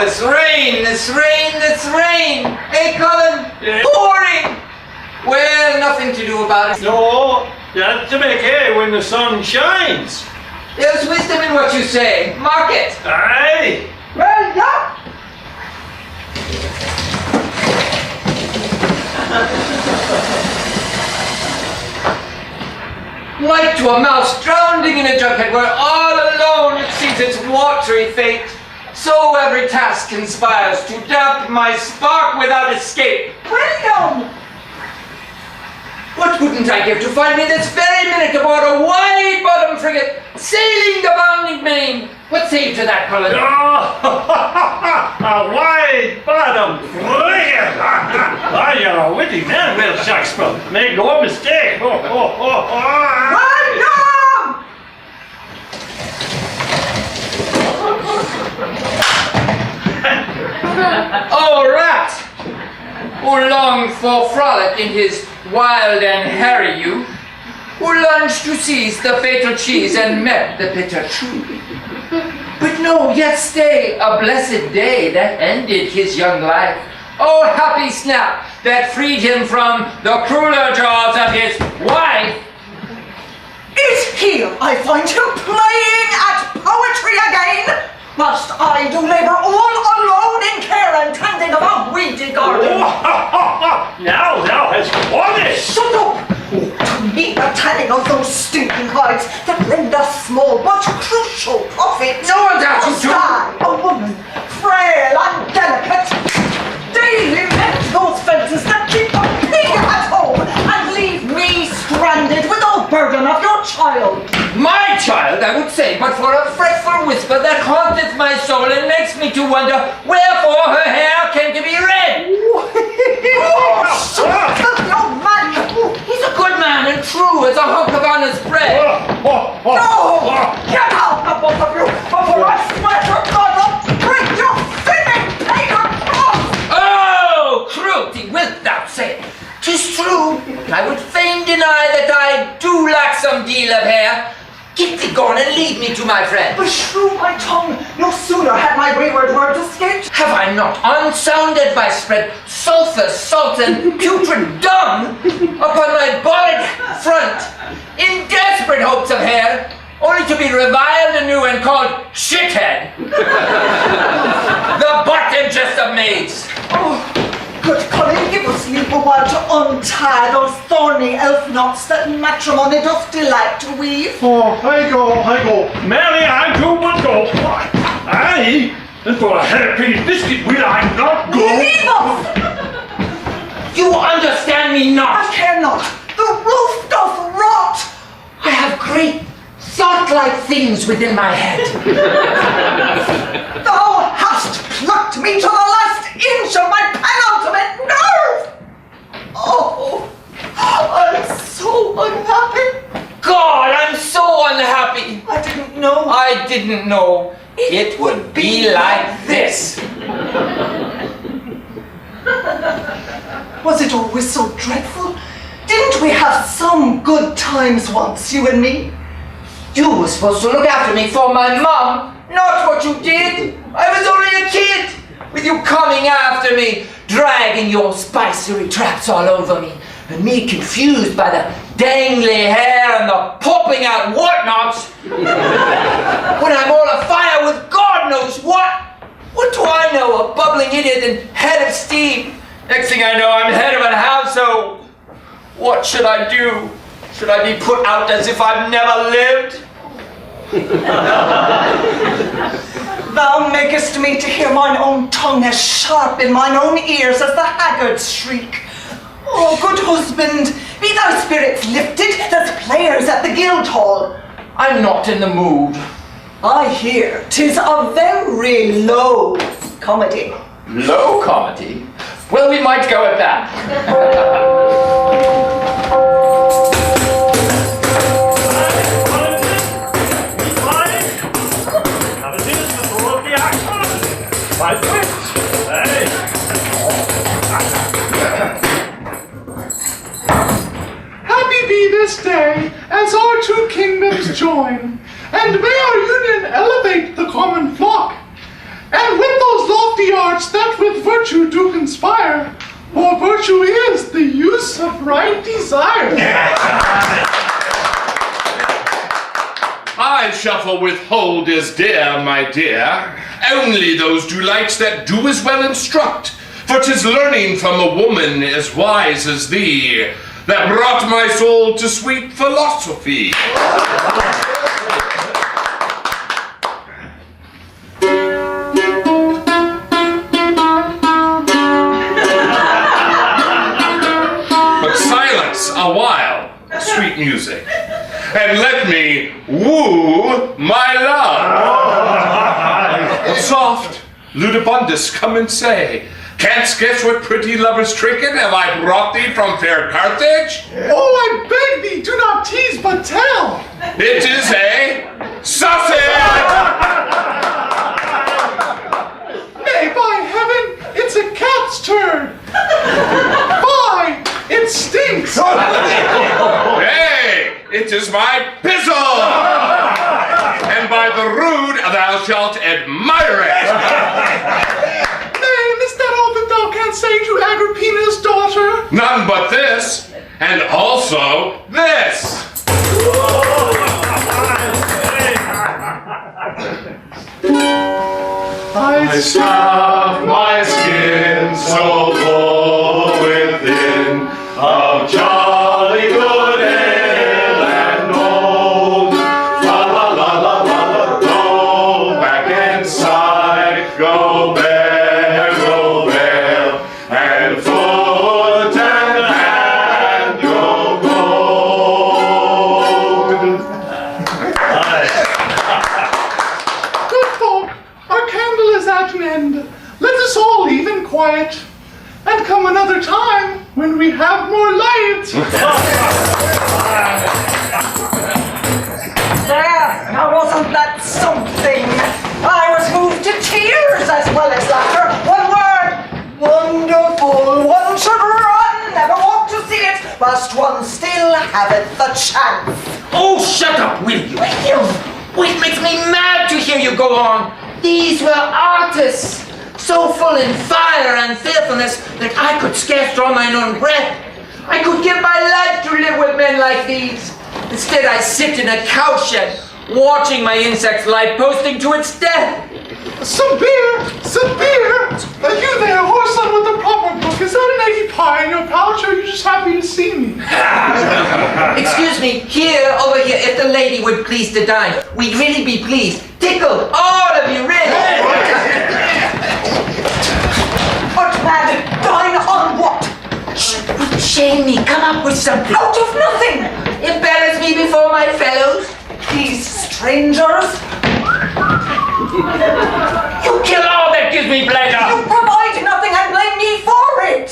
this rain. Hey, Colin, pouring. Well, nothing to do about it. No, you have to make hay when the sun shines. There's wisdom in what you say. Mark it. Aye. Well, yeah. Like to a mouse drowning in a jughead where all alone it sees its watery fate, so every task conspires to damp my spark without escape. Well done! What wouldn't I give to find me this very minute aboard a wide-bottom frigate sailing the bounding main? What say you to that, Colin? A wide bottom frigate! You're a witty man, Will Shakespeare. Make no mistake. Well done! Oh, rat! Who longed for frolic in his wild and hairy youth, who lunged to seize the fatal cheese and met the bitter truth. But no, yet stay, a blessed day that ended his young life. Oh, happy snap that freed him from the crueler jaws of his wife. Is here I find him playing at poetry again, whilst I do labour all alone in care and tending of a weedy garden. Now thou hast won it! Shut up! To me the tanning of those stinking hides that lend a small but crucial profit. No one doubts you, I, a woman, frail and delicate, daily mend those fences that keep a pig at home and leave me stranded with the burden of your child. My child, I would say, but for a fretful whisper that haunteth my soul and makes me to wonder wherefore her hair came to be red. Oh, shut up, young man! He's a good man and true as a hunk of honest bread. No! Get out, the both of you, before I swear to God I'll break your sinning pagan cross! Oh, cruelty, wilt thou say it? 'Tis true, I would fain deny that I do lack some deal of hair. Get thee gone and leave me to my friend. Beshrew my tongue, no sooner had my wayward words escaped. Have I not unsound advice spread sulphur, salt, and putrid dung upon my bonnet front, in desperate hopes of hair, only to be reviled anew and called shithead? The butt and jest of maids. Oh, good Colin, give us leave a while to untie those thorny elf knots that matrimony doth delight to weave. Oh, I go. Mary, I too would go. Aye, and for a hairpin biscuit will I not go. Leave us! You understand me I not. care not. The roof doth rot. I have great thought-like things within my head. Thou hast plucked me to the last inch of my penultimate nerve! Oh, I'm so unhappy. God, I'm so unhappy. I didn't know. I didn't know it would be like this. Was it always so dreadful? Didn't we have some good times once, you and me? You were supposed to look after me for my mom, not what you did. I was only a kid, with you coming after me, dragging your spicery traps all over me, and me confused by the dangly hair and the popping out whatnots. When I'm all afire with God knows what. What do I know, a bubbling idiot and head of steam? Next thing I know, I'm head of a household. What should I do? Should I be put out as if I've never lived? Thou makest me to hear mine own tongue as sharp in mine own ears as the haggard's shriek. Oh, good husband, be thy spirits lifted as players at the Guildhall. I'm not in the mood. I hear 'tis a very low comedy. Low comedy? Well, we might go at that. Happy be this day, as our two kingdoms join, and may our union elevate the common flock, and with those lofty with virtue do conspire, for virtue is the use of right desire. I shuffle with hold as dear, my dear. Only those delights that do as well instruct. For 'tis learning from a woman as wise as thee that brought my soul to sweet philosophy. But silence a while, sweet music, and let me woo my love. Soft, Ludibundus, come and say, canst guess what pretty lover's trinket have I brought thee from fair Carthage? Oh, I beg thee, do not tease, but tell. It is a sausage! Nay, by heaven, it's a cat's turd. Fie, it stinks. Hey, it is my pizzle! And by the rood thou shalt admire it! Nay, is that all that thou canst say to Agrippina's daughter? None but this, and also this! I Stuff my skin so full within of jolly good ale and old. La la la la la la, go back inside, go bear, and foot and hand go gold. Good folk, our candle is at an end. Let us all leave in quiet, and come another time when we have more light. There, now wasn't that something? I was moved to tears as well as laughter. One word, wonderful. One should run, never walk to see it, whilst one still haveth the chance. Oh, shut up, will you? It makes me mad to hear you go on. These were artists, so full in fire and fearfulness that I could scarce draw mine own breath. I could give my life to live with men like these. Instead, I sit in a cowshed, watching my insect's life posting to its death. Some beer! Are you there, whoreson with the proper book? Is that an eggy pie in your pouch, or are you just happy to see me? Excuse me, over here, if the lady would please to dine, we'd really be pleased. Tickled, all of you, really. But man, dine on what? Shame me, come up with something. Out of nothing! Embarrass me before my fellows. These strangers, You kill all that gives me pleasure. you provide nothing and blame me for it!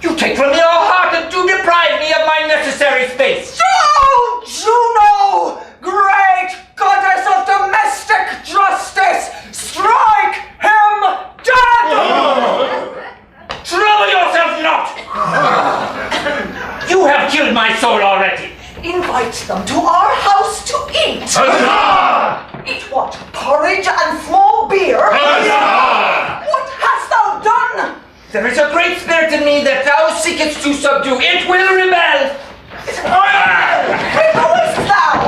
You take from your heart and do deprive me of my necessary space. Oh, Juno, great goddess of domestic justice, strike him dead! Trouble yourself not. You have killed my soul already. Invite them to our house to eat. Eat what? Porridge and small beer? What hast thou done? There is a great spirit in me that thou seekest to subdue. It will rebel. Rebellest thou?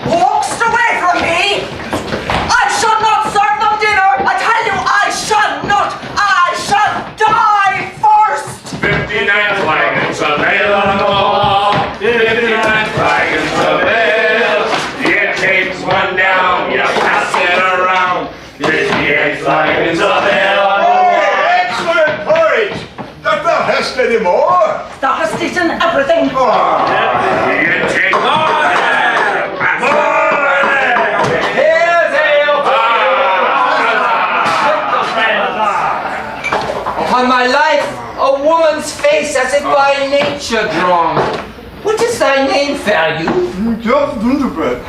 Walkst away from me? I shall not serve them dinner. I tell you, I shall not. I shall die first. 59 flagons of ale on the wall, 59 flagons of ale. You take one down, you pass it around. 58 flagons of ale on the wall. Excellent porridge! Dost thou hast any more? Thou hast eaten everything. You take more ale, Here's ale. Upon my life, a woman's face as if by nature drawn. What is thy name, fair youth? Just gingerbread.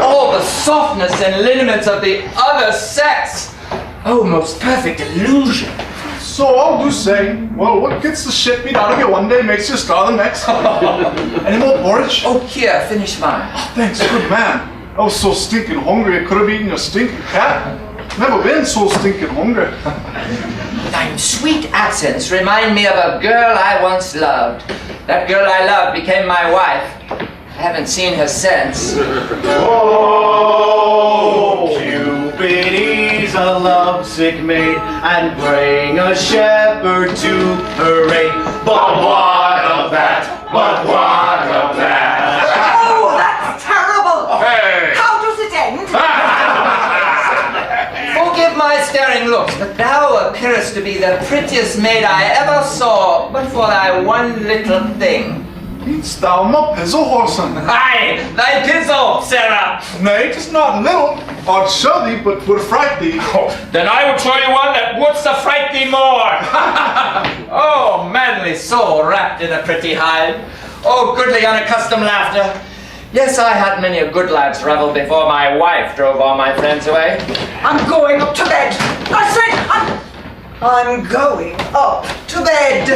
All the softness and lineaments of the other sex. Oh, most perfect illusion. So all do say, well, what gets the shit beat out of you one day makes you star the next. Any more porridge? Oh, here, finish mine. Thanks, good man. I was so stinking hungry I could have eaten your stinking cat. Never been so stinking hungry. Thine sweet accents remind me of a girl I once loved. That girl I loved became my wife. I haven't seen her since. Oh, Cupid, he's a lovesick maid, and bring a shepherd to her aid. But what of that? But what of that? Oh, that's terrible! Hey! How does it end? Forgive my staring looks, but thou appearest to be the prettiest maid I ever saw, but for thy one little thing. Meanst thou my pizzle horsen? Aye, thy pizzle, Sarah! Nay, 'tis not little. I'd show thee, but would fright thee. Then I will show you one that wouldst affright thee more. Oh, manly soul wrapped in a pretty hide. Oh, goodly unaccustomed laughter. Yes, I had many a good lad's revel before my wife drove all my friends away. I'm going up to bed. I said I'm going up to bed.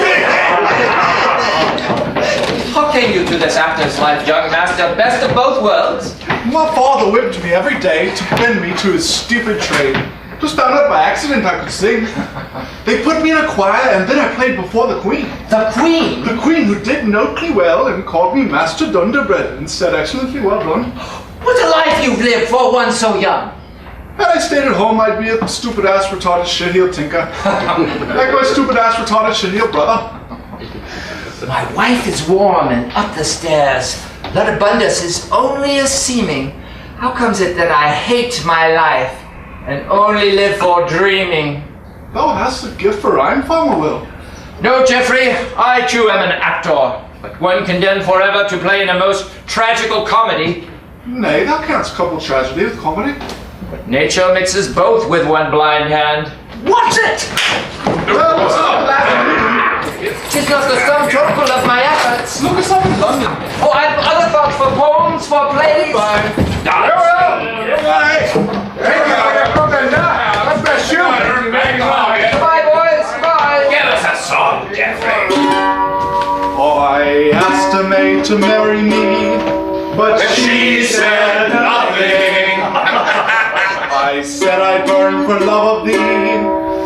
How came you to this actor's life, young master? Best of both worlds? My father whipped me every day to bend me to his stupid trade. Just found out by accident I could sing. They put me in a choir and then I played before the Queen. The Queen? The Queen who did notely well and called me Master Dunderbread and said excellently well done. What a life you've lived for one so young. Had I stayed at home, I'd be a stupid ass retarded shit-heel tinker. Like my stupid ass retarded shit-heel brother. My wife is warm and up the stairs. Ludibundus is only a seeming. How comes it that I hate my life and only live for dreaming? Thou hast a gift for rhyme, Farmer Will. No, Geoffrey, I too am an actor, but one condemned forever to play in a most tragical comedy. Nay, thou canst couple tragedy with comedy. But nature mixes both with one blind hand. Watch it! Tis not the sum total of my efforts. Look us up in London. Oh, I've other thoughts for poems, for plays. Goodbye, boys. Goodbye. Give us a song, Jeffrey. I asked a maid to marry me, but She said nothing. I said I'd burn for love of thee,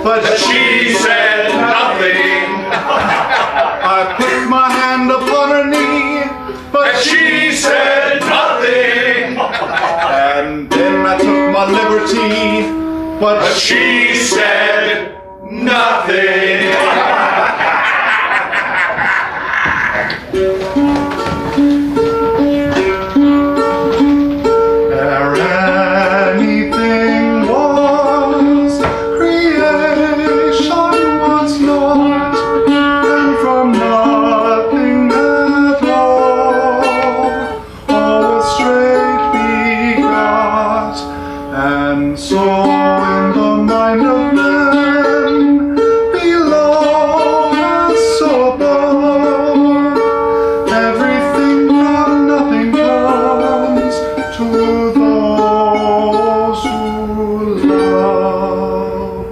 but She said nothing. I put my hand upon her knee, but She said nothing. and then I took my liberty, but She said nothing. ere anything was, creation was not, and from nothing at all was straight begot, and so in the mind of man, below as so above, everything from nothing comes to those who love.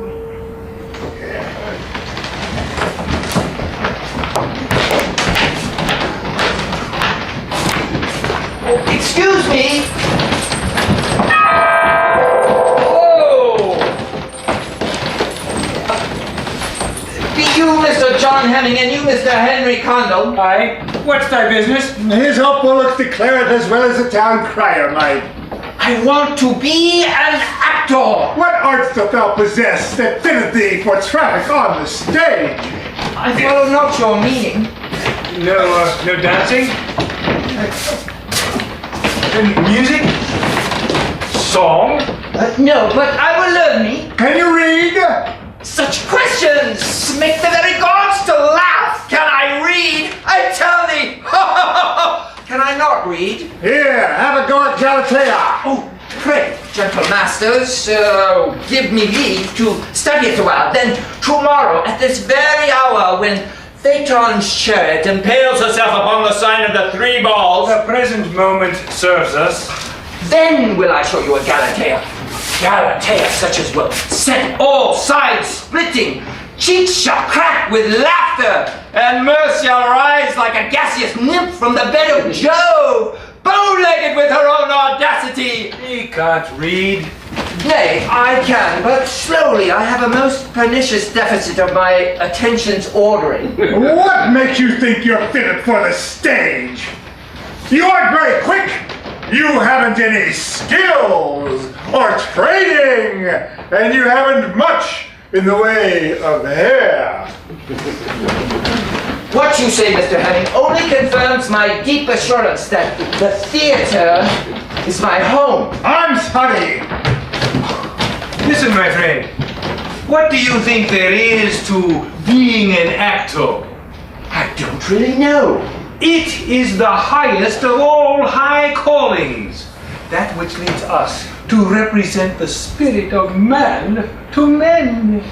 Oh, excuse me. Oh. Be you Mr. John Hemming and you Mr. Henry Condell? Aye. What's thy business? His help bullocks declare it as well as the town crier might. I want to be an actor. What arts dost thou possess that fitteth thee for traffic on the stage? I follow not your meaning. No dancing? Music? Song? No, but I will learn me. Can you read? Such questions make the very gods to laugh. Can I read? I tell thee. Can I not read? Here, have a go at Galatea. Oh, pray, gentle masters, give me leave to study it a while. Then tomorrow, at this very hour, when Phaeton's chariot impales herself upon the sign of the three balls, The present moment serves us. then will I show you a Galatea. Galatea such as will set all sides splitting. Cheeks shall crack with laughter, and mirth shall rise like a gaseous nymph from the bed of Jove, bow-legged with her own audacity. He can't read. Nay, I can, but slowly. I have a most pernicious deficit of my attention's ordering. What makes you think you're fitted for the stage? You aren't very quick. You haven't any skills or training, and you haven't much in the way of hair. What you say, Mr. Hemming, only confirms my deep assurance that the theater is my home. I'm sorry. Listen, my friend. What do you think there is to being an actor? I don't really know. It is the highest of all high callings. That which leads us to represent the spirit of man to men.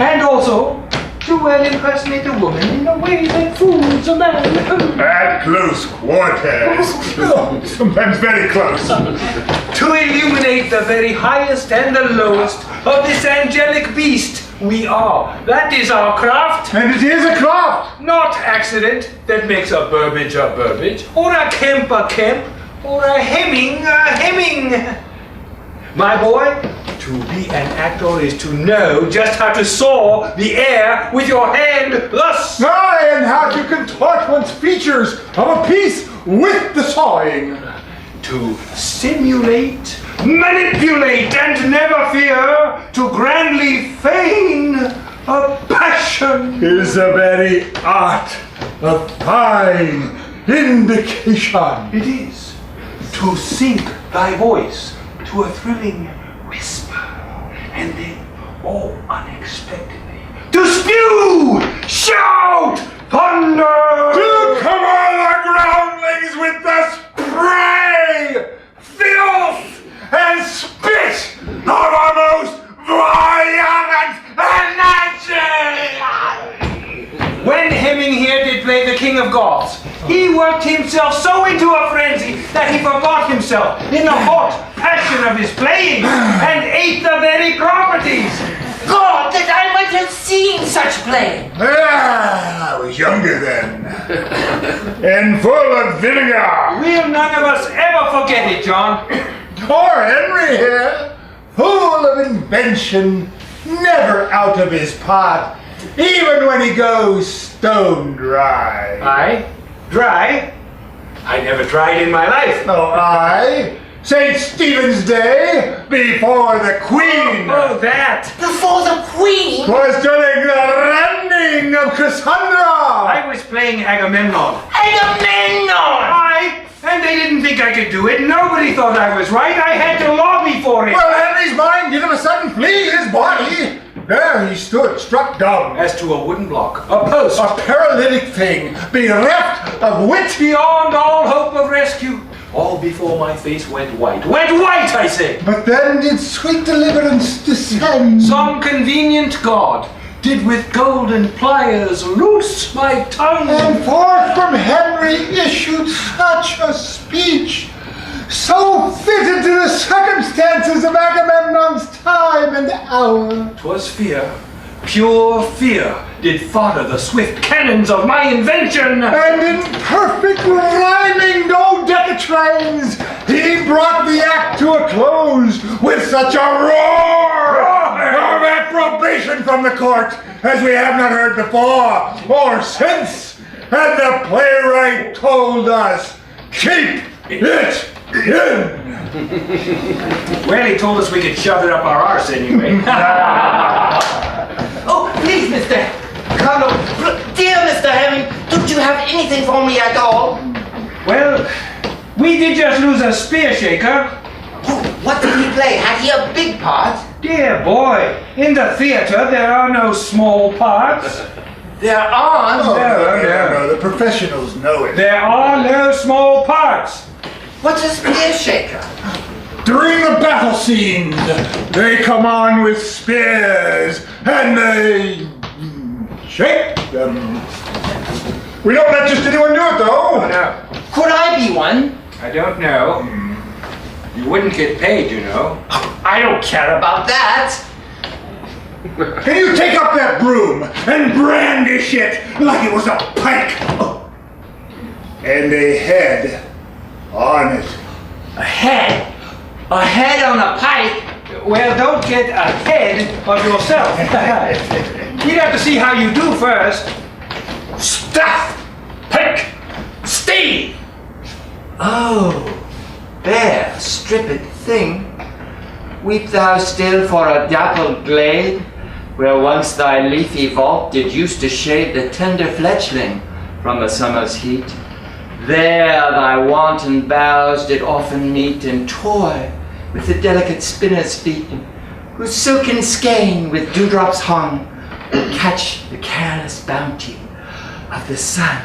And also to well impersonate a woman in a way that fools a man. At close quarters. Oh, sometimes very close. To illuminate the very highest and the lowest of this angelic beast we are. That is our craft. And it is a craft. Not accident that makes a Burbage, or a Kemp, or a Hemming, My boy, to be an actor is to know just how to saw the air with your hand thus. Aye, and how to contort one's features of a piece with the sawing. To simulate, manipulate, and never fear to grandly feign a passion. Is the very art of fine indication. It is to sink thy voice to a thrilling whisper, and then, all unexpectedly, to spew, shout, thunder! To cover the groundlings with the spray, filth, and spit of our most violent energy! When Hemming here did play the King of Goths, he worked himself so into a frenzy that he forgot himself in the hot passion of his playing and ate the very properties. God, that I might have seen such play! Ah, I was younger then, and full of vinegar. We'll none of us ever forget it, John. Poor Henry here, full of invention, never out of his pot, even when he goes stone dry. Aye? Dry? I never tried in my life. Oh, aye. St. Stephen's Day, before the Queen. Oh, that! Before the Queen? Was during the rending of Cassandra. I was playing Agamemnon. Agamemnon! Aye, and they didn't think I could do it. Nobody thought I was right. I had to lobby for it. Well, Henry's mind did of a sudden flee his body. There he stood, struck dumb. As to a wooden block, a post, A paralytic thing, bereft of wit. beyond all hope of rescue. All before my face went white. Went white, I say! But then did sweet deliverance descend. Some convenient god did with golden pliers loose my tongue. And forth from Henry issued such a speech, so fitted to the circumstances of Agamemnon's time and hour. 'Twas fear, pure fear, did fodder the swift cannons of my invention. And in perfect rhyming dodecatrains, he brought the act to a close with such a roar of approbation from the court as we have not heard before or since. And the playwright told us, keep it in. Well, he told us we could shove it up our arse anyway. Oh, please, Mr. Carlo, dear Mr. Hemming, don't you have anything for me at all? Well, we did just lose a spear shaker. Oh, what did he play? Had he a big part? Dear boy, in the theater there are no small parts. There aren't. No. The professionals know it. There are no small parts. What's a spear shaker? During the battle scenes, they come on with spears and they shake them. We don't let just anyone do it though. No, Could I be one? I don't know. You wouldn't get paid, you know. I don't care about that. Can you take up that broom and brandish it like it was a pike? And a head on it. A head? A head on a pike? Well, don't get ahead of yourself. We'd have to see how you do first. Stuff! Pick! Steve! Oh, there, stripped thing. Weep thou still for a dappled glade, where once thy leafy vault did use to shade the tender fledgling from the summer's heat. There thy wanton boughs did often meet and toy with the delicate spinner's feet, whose silken skein with dewdrops hung would catch the careless bounty of the sun.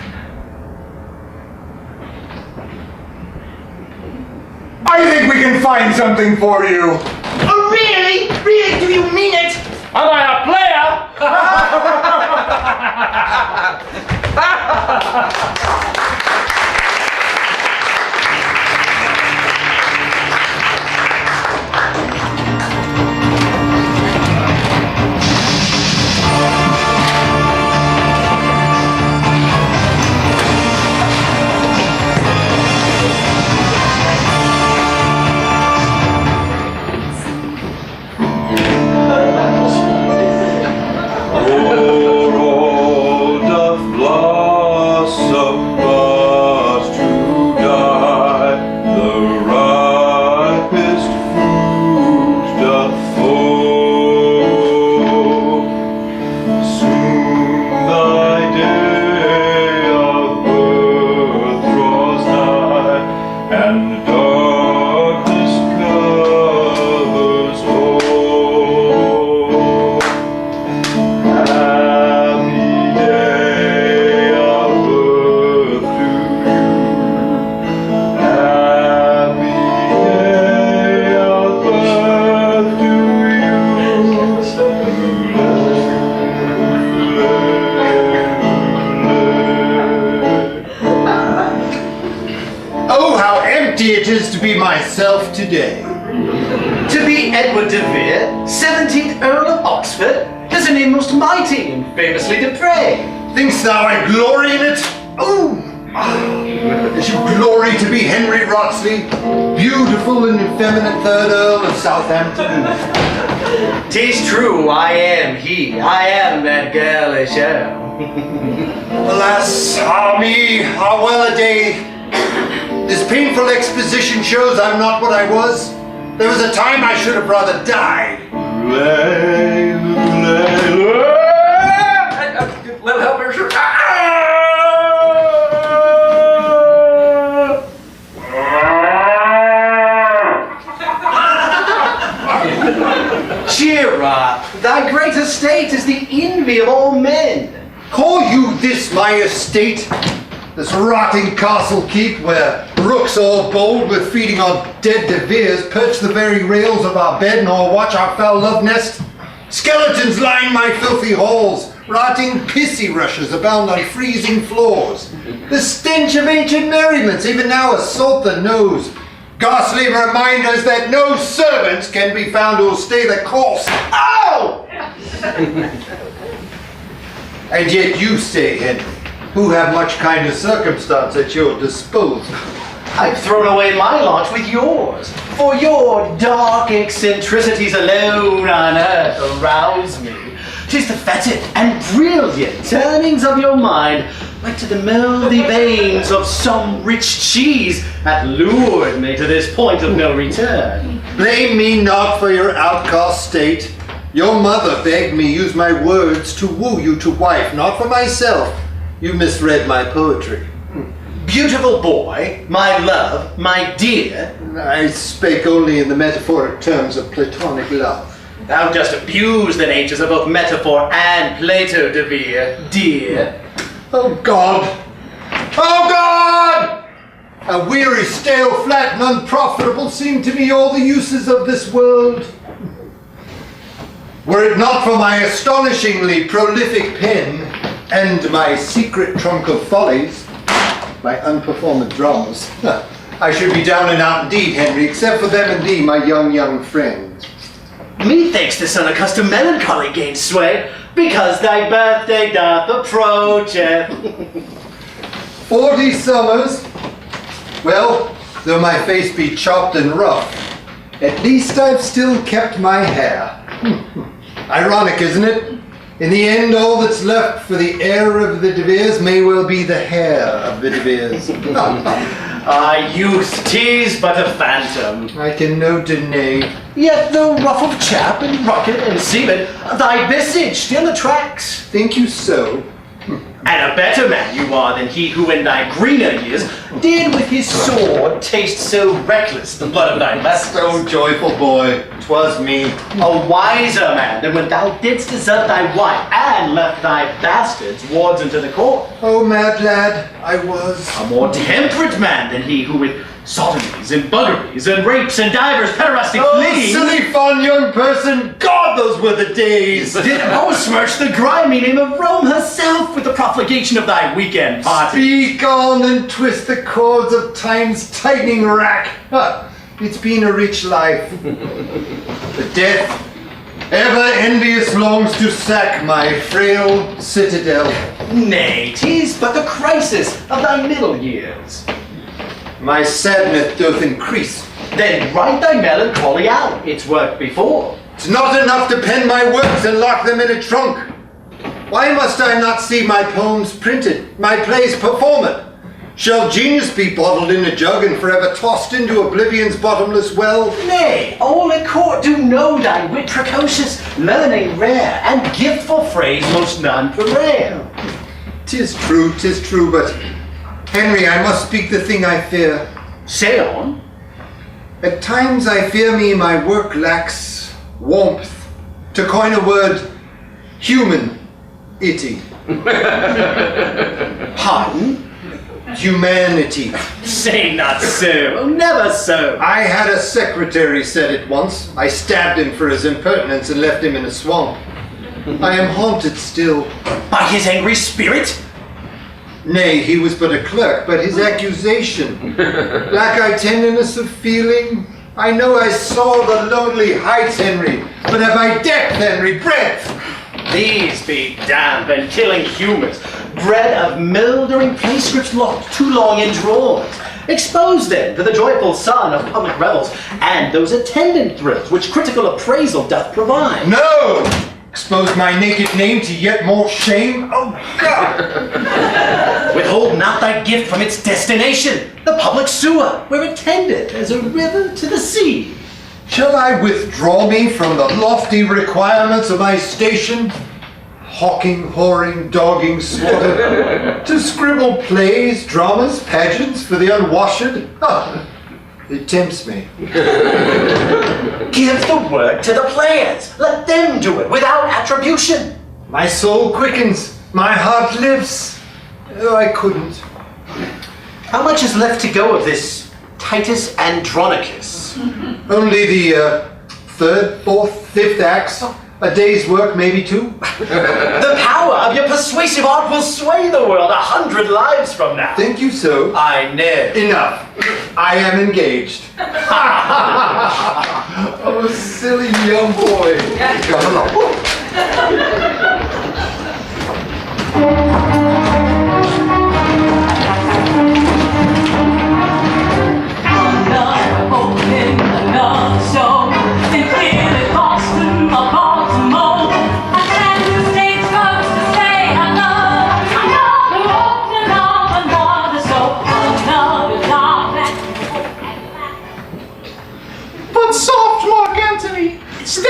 I think we can find something for you. Oh, really? Really? Do you mean it? Am I a player? It is to be myself today. To be Edward de Vere, 17th Earl of Oxford, is a name most mighty and famously depraved. Thinkst thou I glory in it? Oh! As you glory to be Henry Wriothesley, beautiful and effeminate 3rd Earl of Southampton. 'Tis true, I am he. I am that girlish Earl. Alas, ah me, ah well a day. This painful exposition shows I'm not what I was. There was a time I should have rather died. Well, help her, sure. Cheer up. Thy great estate is the envy of all men. Call you this my estate? This rotting castle keep where rooks all bold with feeding on dead De Veres perch the very rails of our bed nor watch our foul love nest? Skeletons line my filthy halls, rotting pissy rushes abound on freezing floors. The stench of ancient merriments even now assault the nose. Ghastly reminders that no servants can be found who'll stay the course. Ow! And yet you say, Henry, who have much kinder circumstance at your disposal. I've thrown away my lot with yours, for your dark eccentricities alone on earth arouse me. 'Tis the fetid and brilliant turnings of your mind, like to the mouldy veins of some rich cheese, that lured me to this point of no return. Blame me not for your outcast state. Your mother begged me use my words to woo you to wife, not for myself. You misread my poetry. Beautiful boy, my love, my dear. I spake only in the metaphoric terms of platonic love. Thou dost abuse the natures of both metaphor and Plato, De Vere, dear. Oh God! Oh God! A weary, stale, flat, and unprofitable seem to me all the uses of this world. Were it not for my astonishingly prolific pen and my secret trunk of follies, my unperformed dramas, I should be down and out indeed, Henry, except for them and thee, my young friend. Methinks this unaccustomed melancholy gains sway, because thy birthday doth approacheth. 40 summers. Well, though my face be chopped and rough, At least I've still kept my hair. Ironic, isn't it? In the end, all that's left for the heir of the De Veres may well be the hair of the De Veres. Youth, 'tis but a phantom. I can no deny. Yet though rough of chap and rocket and seaman, thy visage still attracts. Think you so? And a better man you are than he who in thy greener years did with his sword taste so reckless the blood of thy masters. Oh, joyful boy, 'twas me. A wiser man than when thou didst desert thy wife and left thy bastards wards into the court. Oh, mad lad, I was. A more temperate man than he who with sodomies and buggeries and rapes and divers pederastic Oh, fleas silly fun young person! God, those were the days! did besmirch the grimy name of Rome herself with the profligation of thy weekend party. Speak on and twist the cords of time's tightening rack. It's been a rich life. But death, ever envious, longs to sack my frail citadel. Nay, 'tis but the crisis of thy middle years. My sadness doth increase. Then write thy melancholy out, it's worked before. It's not enough to pen my works and lock them in a trunk. Why must I not see my poems printed, my plays performed? Shall genius be bottled in a jug and forever tossed into oblivion's bottomless well? Nay, all at court do know thy wit precocious, learning rare, and gift for phrase most nonpareil. 'Tis true, but Henry, I must speak the thing I fear. Say on. At times I fear me my work lacks warmth. To coin a word, human-ity. Pardon? Humanity. Say not so, never so. I had a secretary said it once. I stabbed him for his impertinence and left him in a swamp. I am haunted still. By his angry spirit? Nay, he was but a clerk, but his accusation. Lack I tenderness of feeling? I know I saw the lonely heights, Henry, but have I depth, Henry, breadth? These be damp and killing humours, bred of mildering place scripts locked too long in drawers. Expose them to the joyful sun of public revels, and those attendant thrills which critical appraisal doth provide. No! Expose my naked name to yet more shame? Oh, God! Withhold not thy gift from its destination, the public sewer, where it tendeth as a river to the sea. Shall I withdraw me from the lofty requirements of my station? Hawking, whoring, dogging, slaughtered, to scribble plays, dramas, pageants for the unwashed? It tempts me. Give the work to the players. Let them do it without attribution. My soul quickens, my heart lives. Oh, I couldn't. How much is left to go of this Titus Andronicus? Only the third, fourth, fifth acts. A day's work, maybe two. The power of your persuasive art will sway the world 100 lives from now. Think you so? I know. Enough. I am engaged. Oh, silly young boy. Come along. Soft, Mark Antony! Stay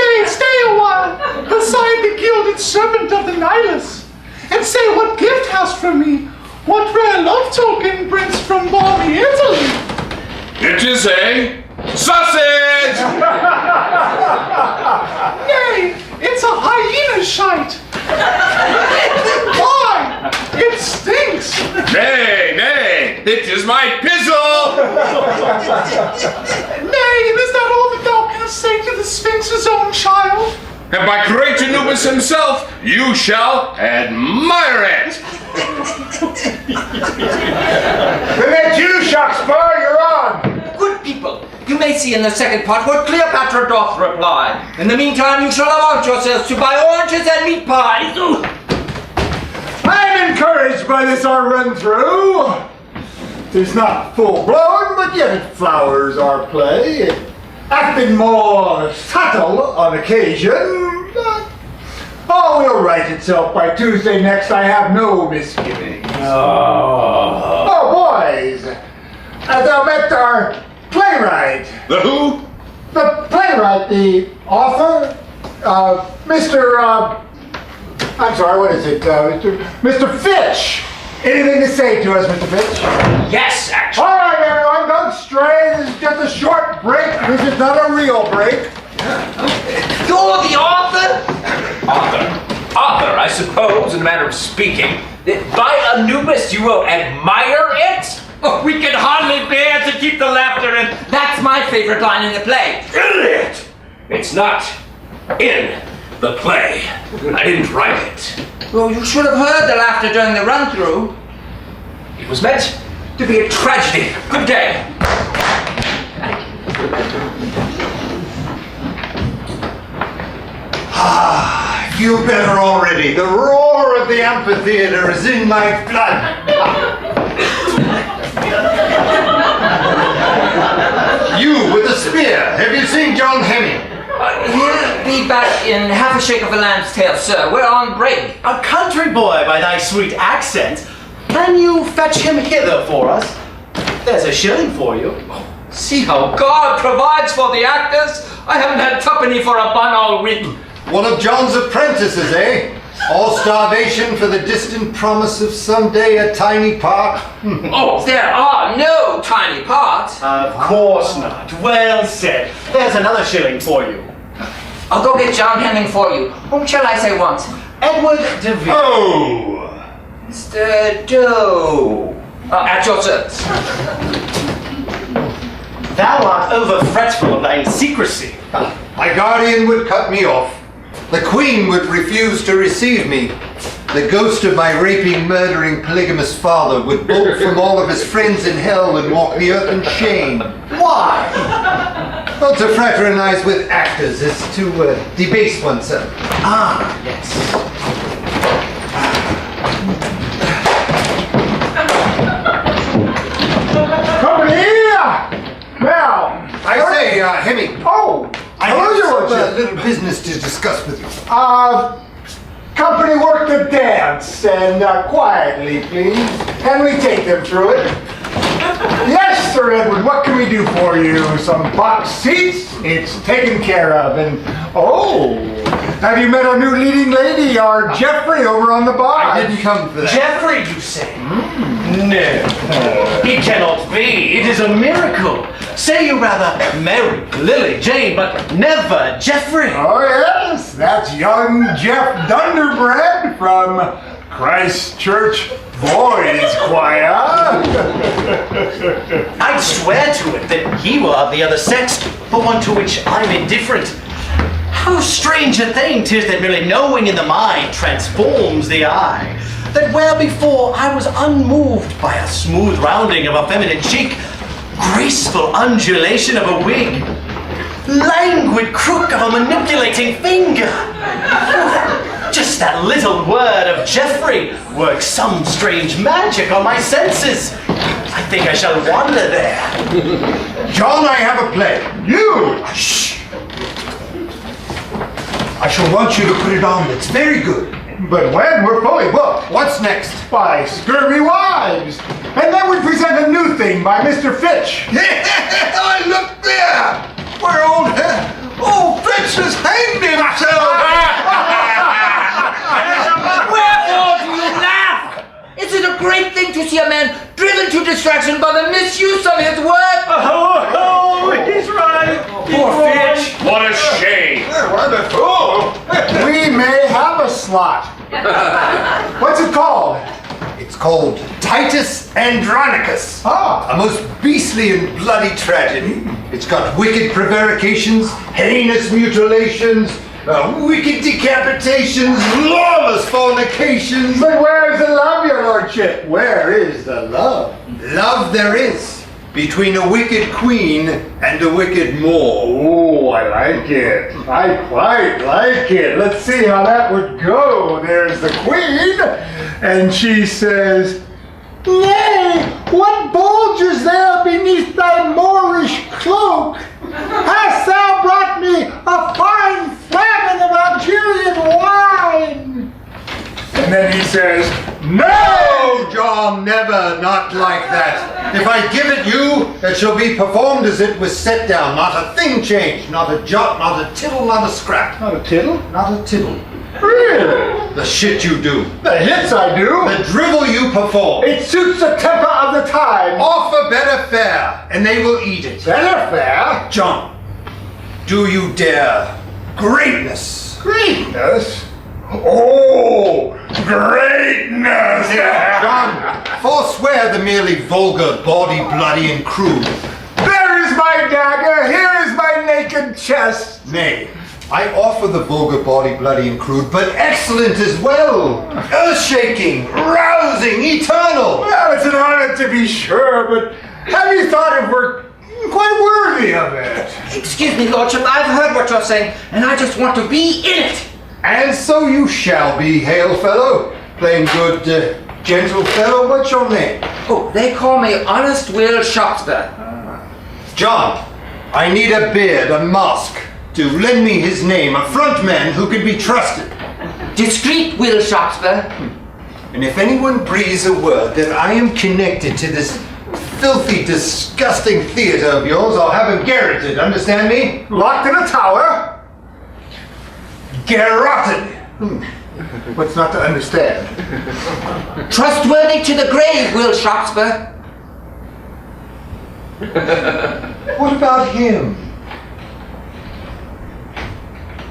a while, beside the gilded serpent of the Nilus, and say what gift hast for me, what rare love token brings from balmy Italy. It is a sausage! Nay, it's a hyena shite. Why? It stinks. Nay, it is my pizzle! Nay, is that all that thou canst say to the Sphinx's own child? And by great Anubis himself, you shall admire it! Prevent you, Shakespeare, you're on! Good people, you may see in the second part what Cleopatra doth reply. In the meantime, you shall amount yourselves to buy oranges and meat pies. I'm encouraged by this our run-through. It's not full-blown, but yet it flowers our play. I've been more subtle on occasion, but all will right itself by Tuesday next. I have no misgivings. Oh, boys, I met our playwright. The who? The playwright, the author, I'm sorry, what is it? Mr. Fitch. Anything to say to us, Mr. Fitch? Yes, actually. All right, everyone, don't stray. This is just a short break. This is not a real break. You're the author? Author, I suppose, in a manner of speaking. By Anubis, you will admire it? Oh, we can hardly bear to keep the laughter in. That's my favorite line in the play. Idiot! It's not in the play. I didn't write it. Well, you should have heard the laughter during the run-through. It was meant to be a tragedy. Good day. Feel better already. The roar of the amphitheater is in my blood. You with the spear. Have you seen John Hemming? He'll be back in half a shake of a lamb's tail, sir. We're on break. A country boy by thy sweet accent. Can you fetch him hither for us? There's a shilling for you. See how God provides for the actors? I haven't had tuppenny for a bun all week. One of John's apprentices, eh? All starvation for the distant promise of someday a tiny part. Oh, there are no tiny parts. Of course not. Well said. There's another shilling for you. I'll go get John Hemming for you. Whom shall I say once? Edward DeVere. Oh! Mr. Doe. At your service. Thou art over fretful of thine secrecy. My guardian would cut me off. The queen would refuse to receive me. The ghost of my raping, murdering, polygamous father would bolt from all of his friends in hell and walk the earth in shame. Why? Not to fraternize with actors is to debase oneself. Ah, yes. Company! Well, I say, Hemming. Oh, I have some little business to discuss with you. Company work the dance, and quietly, please. Can we take them through it? Yes, Sir Edward, what can we do for you? Some box seats? It's taken care of, and oh, have you met our new leading lady, our Jeffrey, over on the bar? I didn't come for that. Jeffrey, you say? No. He cannot be. It is a miracle. Say you rather Mary, Lily, Jane, but never Jeffrey. Oh, yes, that's young Jeff Dunderbread from Christ Church Boys Choir. I'd swear to it that he will have the other sex, but one to which I'm indifferent. How strange a thing 'tis that merely knowing in the mind transforms the eye. That where before I was unmoved by a smooth rounding of a feminine cheek, graceful undulation of a wig, languid crook of a manipulating finger. Just that little word of Jeffrey works some strange magic on my senses. I think I shall wander there. John, I have a play. You! Shh! I shall want you to put it on. It's very good. But when? We're fully booked. What's next? By Scurvy Wives. And then we present a new thing by Mr. Fitch. Yeah, look there. Where old Fitch has hanged himself. Wherefore do you laugh? Is it a great thing to see a man driven to distraction by the misuse of his work? Oh, he's right. Poor Fitch. What a shame. We may have a slot. What's it called? It's called Titus Andronicus. A most beastly and bloody tragedy. It's got wicked prevarications, heinous mutilations, wicked decapitations, lawless fornications. But where's the love, your lordship? Where is the love? Love there is. Between a wicked queen and a wicked Moor. Oh, I like it. I quite like it. Let's see how that would go. There's the queen, and she says, "Nay, what bulges there beneath thy Moorish cloak? Hast thou brought me a fine flagon of Algerian wine? And then he says, no, John, never, not like that. If I give it you, it shall be performed as it was set down. Not a thing changed, not a jot, not a tittle, not a scrap. Not a tittle? Not a tittle. Really? The shit you do. The hits I do. The drivel you perform. It suits the temper of the time. Offer better fare, and they will eat it. Better fare? John, do you dare greatness? Greatness? Oh, greatness! John, forswear the merely vulgar, bawdy, bloody, and crude. There is my dagger, here is my naked chest. Nay, I offer the vulgar, bawdy, bloody, and crude, but excellent as well. Earth-shaking, rousing, eternal. Well, it's an honor to be sure, but have you thought if we're quite worthy of it? Excuse me, Lordship, I've heard what you're saying, and I just want to be in it. And so you shall be, hail fellow. Plain good, gentle fellow. What's your name? Oh, they call me Honest Will Shopsbury. John, I need a beard, a mask, to lend me his name, a front man who can be trusted. Discreet Will Shopsbury. And if anyone breathes a word that I am connected to this filthy, disgusting theater of yours, I'll have him garroted, understand me? Locked in a tower? Garroted. What's not to understand? Trustworthy to the grave, Will Shopsbury. What about him?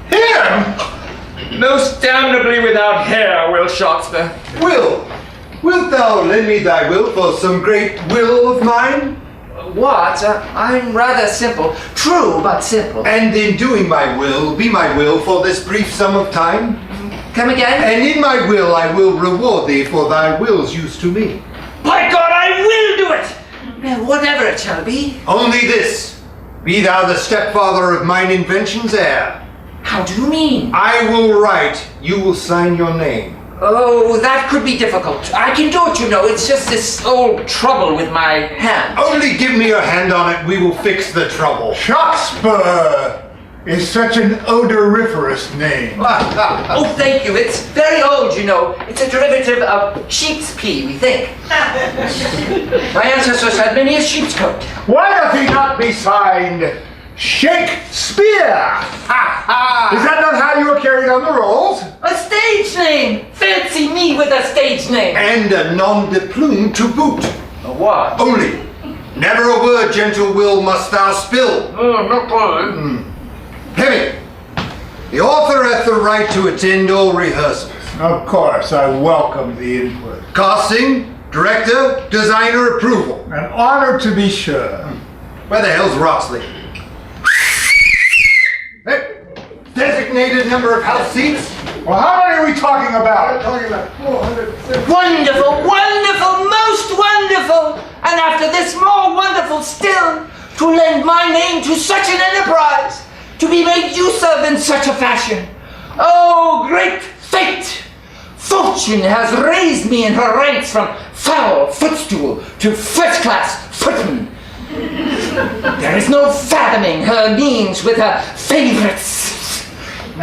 Him? Most damnably without hair, Will Shopsbury. Wilt thou lend me thy will for some great will of mine? What? I'm rather simple. True, but simple. And in doing my will, be my will for this brief sum of time? Come again? And in my will I will reward thee for thy will's use to me. By God, I will do it! Whatever it shall be. Only this. Be thou the stepfather of mine invention's heir. How do you mean? I will write, you will sign your name. Oh, that could be difficult. I can do it, you know. It's just this old trouble with my hand. Only give me your hand on it, we will fix the trouble. Shockspur is such an odoriferous name. Oh, thank you. It's very old, you know. It's a derivative of sheep's pea, we think. My ancestors had many a sheep's coat. Why doth he not be signed Shakespeare? Is that not how you were carried on the rolls? A stage name! Fancy me with a stage name! And a nom de plume to boot. A what? Only, never a word, gentle Will, must thou spill. No problem. Hemi, the author hath the right to attend all rehearsals. Of course, I welcome the input. Casting, director, designer approval. An honor to be sure. Where the hell's Roxley? Designated number of house seats? Well, how many are we talking about? We're talking about 400. Wonderful, wonderful, most wonderful! And after this, more wonderful still, to lend my name to such an enterprise, to be made use of in such a fashion. Oh, great fate! Fortune has raised me in her ranks from foul footstool to first-class footman. There is no fathoming her means with her favorites. It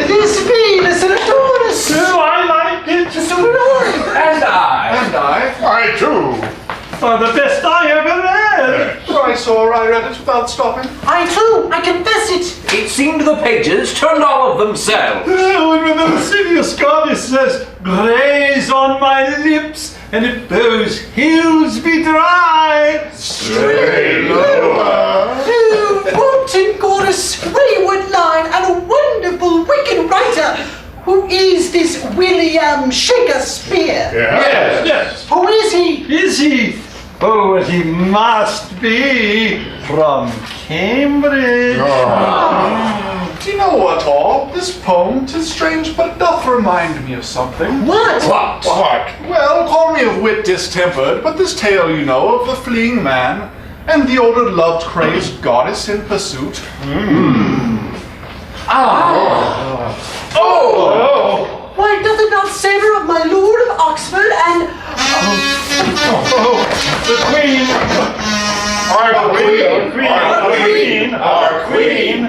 is me, Mr. Adonis. Do I like it? Mr. Adonis. And I. I too. The best I ever read. I saw I read it without stopping. I too, I confess it. It seemed the pages turned all of themselves. Oh, and the lascivious goddess says, graze on my lips, and if those hills be dry, Stray lower. Oh, wanton goddess, wayward line, and a wonderful wicked writer. Who is this William Shakespeare? yes. Who is he? Is he? Oh, but he must be from Cambridge. Do you know what, all? This poem, 'tis strange, but doth remind me of something. What? What? Well, call me of wit distempered, but this tale, you know, of the fleeing man and the older loved crazed goddess in pursuit. Why doth it not savour of my Lord of Oxford and... The Queen! Our Queen!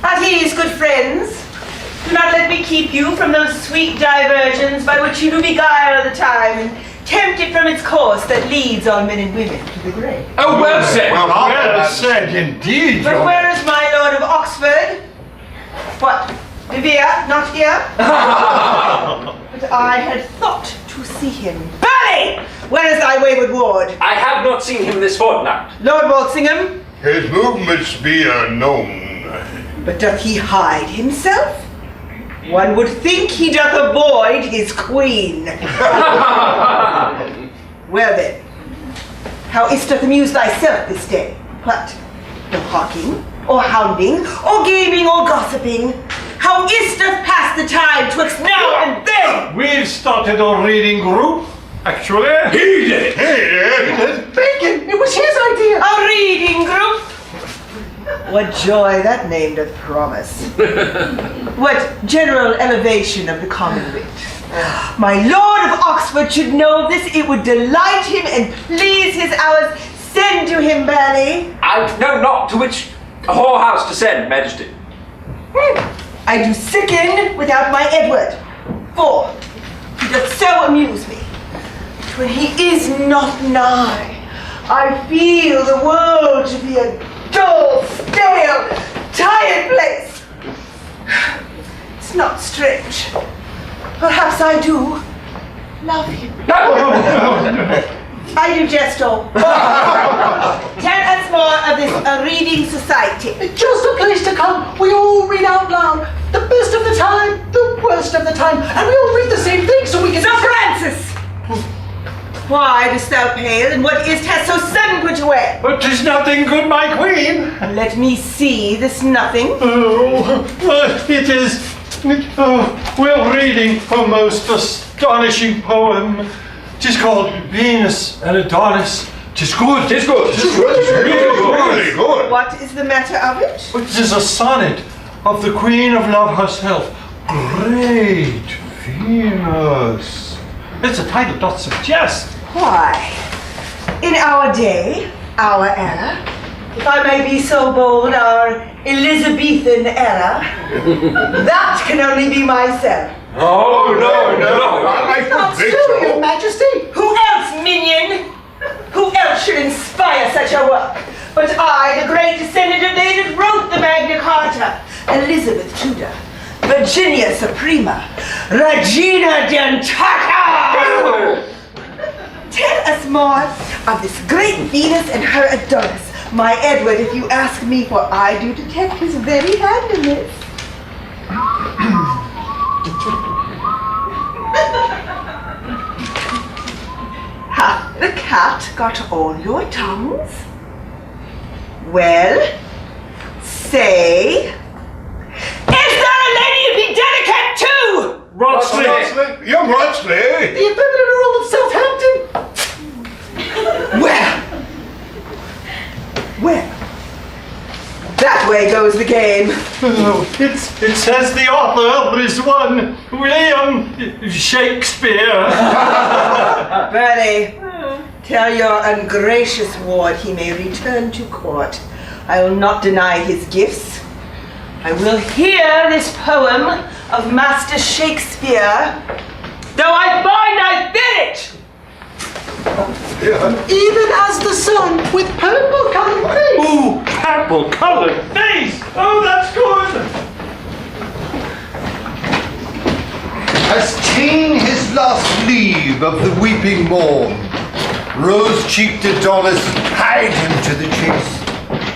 At ease, good friends. Do not let me keep you from those sweet diversions by which you do beguile the time and tempt it from its course that leads all men and women to the grave. Oh, well said. Well said, indeed. But where is my Lord of Oxford? What, De Vere, not here? But I had thought to see him. Burley! Where is thy wayward ward? I have not seen him this fortnight. Lord Walsingham? His movements be unknown. But doth he hide himself? One would think he doth avoid his queen. Well then, how is't doth amuse thyself this day? What? No hawking, or hounding, or gaming, or gossiping? How is't doth pass the time twixt now and then? We've started a reading group, actually. He did it. Bacon! It was his idea! A reading group? What joy that name doth promise. What general elevation of the common wit. My Lord of Oxford should know of this. It would delight him and please his hours. Send to him, Burley. I know not to which whorehouse to send, Majesty. I do sicken without my Edward, for he doth so amuse me. When he is not nigh, I feel the world to be a dull, stale, tired place. It's not strange. Perhaps I do love him. I do jest all. Tell us more of this reading society. Just a place to come. We all read out loud. The best of the time, the worst of the time. And we all read the same thing so we can... Sir Francis! Why dost thou pale, and what is't hast so sudden put away? But 'tis nothing good, my Queen. Let me see this nothing. Oh, it is. We're reading a most astonishing poem. 'Tis called Venus and Adonis. 'Tis good. 'Tis good. 'Tis Really good. What is the matter of it? It is a sonnet of the Queen of Love herself. Great Venus. It's a title doth suggest. Why, in our day, our era, if I may be so bold, our Elizabethan era, that can only be myself. Oh, no. I Not think so, Your so. Majesty! Who else, minion? Who else should inspire such a work? But I, the great descendant of they that wrote the Magna Carta, Elizabeth Tudor, Virginia Suprema, Regina Dentata! Tell us more of this great Venus and her Adonis. My Edward, if you ask me, for I do detect his very hand in this. Hath the cat got all your tongues? Well, say, is there a lady to be delicate to? Young Rotsley. The effeminate Earl of Southampton! Well, that way goes the game. It says the author is one William Shakespeare. Burley, tell your ungracious ward he may return to court. I will not deny his gifts. I will hear this poem of Master Shakespeare, though I find I feel it. Even as the sun with purple-colored face! Ooh, purple-colored face! Oh, that's good! Has ta'en his last leave of the weeping morn. Rose-cheeked Adonis hied him to the chase.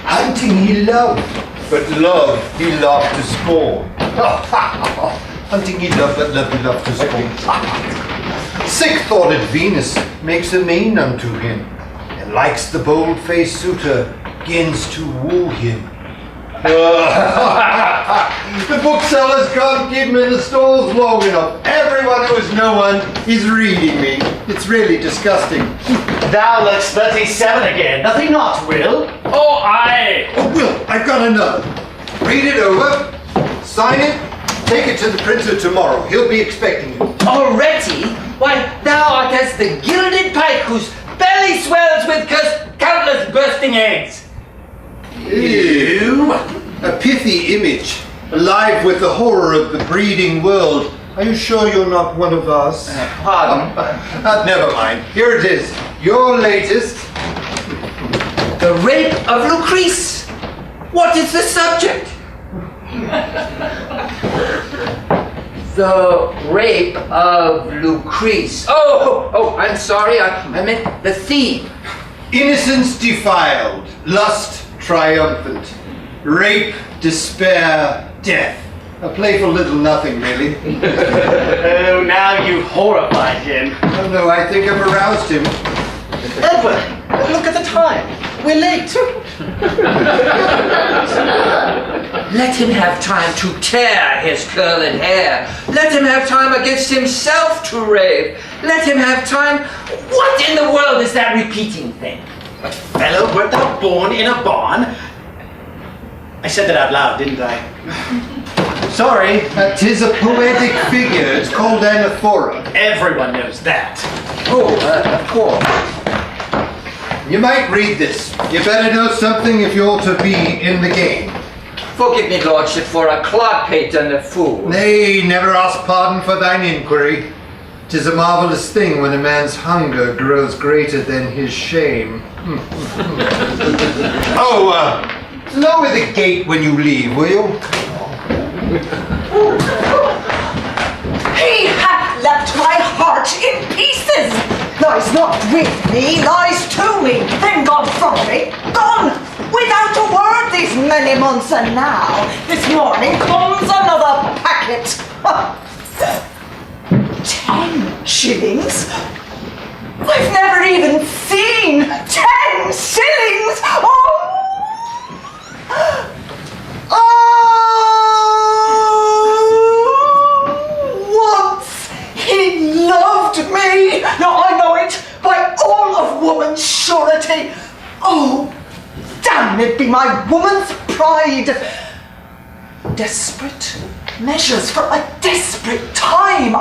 Hunting he loved, but love he loved to scorn. Hunting he loved, but love he loved to scorn. Sick-thoughted Venus makes a main unto him, and likes the bold-faced suitor, gins to woo him. The booksellers can't keep him in the stalls long enough. Everyone who is no one is reading me. It's really disgusting. Thou look'st 37 again. Nothing not, Will? Oh, aye. Oh, Will, I've got another. Read it over, sign it, take it to the printer tomorrow. He'll be expecting you. Already? Why, thou art as the gilded pike whose belly swells with countless bursting eggs. Ew. A pithy image, alive with the horror of the breeding world. Are you sure you're not one of us? Pardon? Never mind. Here it is. Your latest. The rape of Lucrece. What is the subject? The rape of Lucrece. Oh, I'm sorry. I meant the theme. Innocence defiled, lust triumphant, rape, despair, death. A playful little nothing, really. Oh, now you horrified him. Oh no, I think I've aroused him. Edward, look at the time. We're late. Let him have time to tear his curling hair. Let him have time against himself to rave. Let him have time. What in the world is that repeating thing? Fellow, wert thou born in a barn? I said that out loud, didn't I? Sorry. 'Tis a poetic figure. It's called anaphora. Everyone knows that. Oh, of course. You might read this. You better know something if you're to be in the game. Forgive me, lordship, for a clodpate and a fool. Nay, never ask pardon for thine inquiry. 'Tis a marvelous thing when a man's hunger grows greater than his shame. Lower the gate when you leave, will you? He hath left my heart in pieces. Lies not with me, lies to me. Then gone from me, gone without a word these many months, and now this morning comes another packet. 10 shillings? I've never even seen 10 shillings! Once he loved me! Now I know it by all of woman's surety. Oh, damn it be my woman's pride. Desperate measures for a desperate time.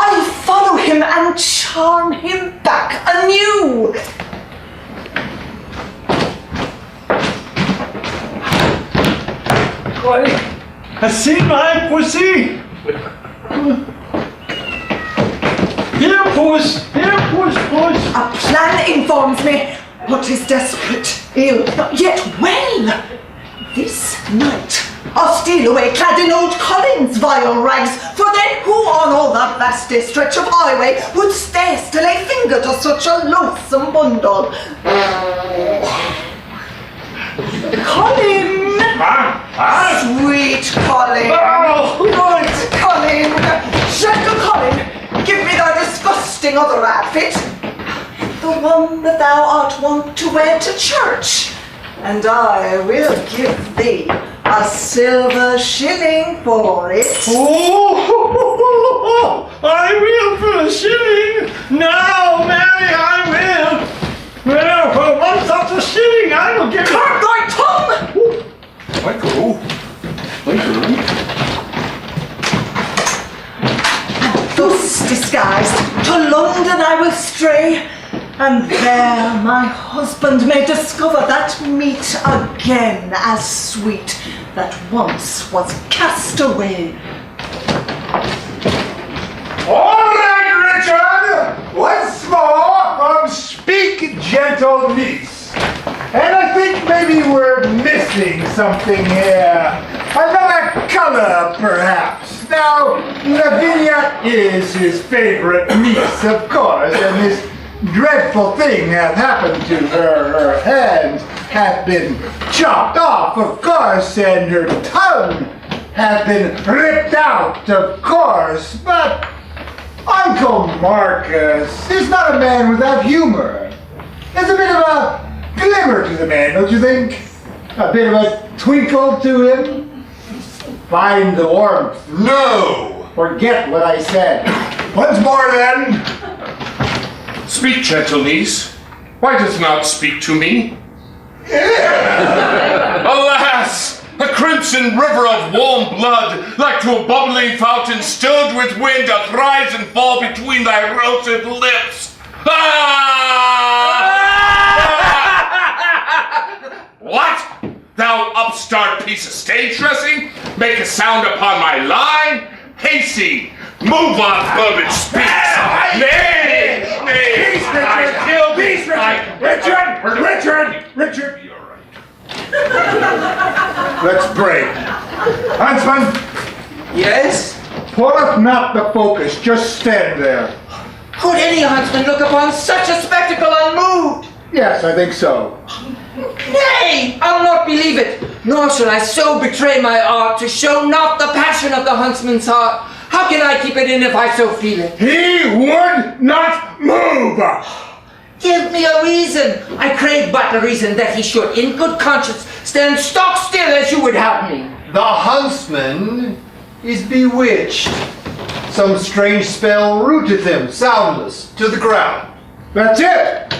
I'll follow him and charm him back anew. I see my pussy. Here, puss. Here, puss. A plan informs me, but is desperate, ill, not yet well. This night, I'll steal away clad in old Colin's vile rags, for then who on all that vasty stretch of highway would scarce to lay finger to such a loathsome bundle? Colin! Sweet Colin! Good Colin! Gentle Colin, give me thy disgusting other outfit. The one that thou art wont to wear to church. And I will give thee a silver shilling for it. Oh, I will for a shilling. Now, Mary, I will. Well, for one such a shilling, I will give it. Curb thy tongue! Michael. Thus disguised, to London I will stray, and there my husband may discover that meat again as sweet that once was cast away. All right, Richard! Once more from Speak Gentle Niece. And I think maybe we're missing something here. Another color, perhaps. Now, Lavinia is his favorite niece, of course, and this dreadful thing hath happened to her. Her hands have been chopped off, of course, and her tongue hath been ripped out, of course, but Uncle Marcus is not a man without humor. There's a bit of a glimmer to the man, don't you think? A bit of a twinkle to him? Find the warmth. No! Forget what I said. Once more then. Speak, gentle niece. Why does not speak to me? Alas! A crimson river of warm blood, like to a bubbling fountain stirred with wind, doth rise and fall between thy rosy lips. What? Thou upstart piece of stage dressing? Make a sound upon my line? Hasty! Move on, Burbage speaks! Nay! Nay! I killed thee! Richard! Let's break. Huntsman, Yes? put up not the focus, just stand there. Could any huntsman look upon such a spectacle unmoved? Yes, I think so. Nay, I'll not believe it, nor shall I so betray my art to show not the passion of the huntsman's heart. How can I keep it in if I so feel it? He would not move. Give me a reason. I crave but a reason that he should, in good conscience, stand stock still as you would have me. The huntsman is bewitched. Some strange spell rooted him, soundless, to the ground. That's it.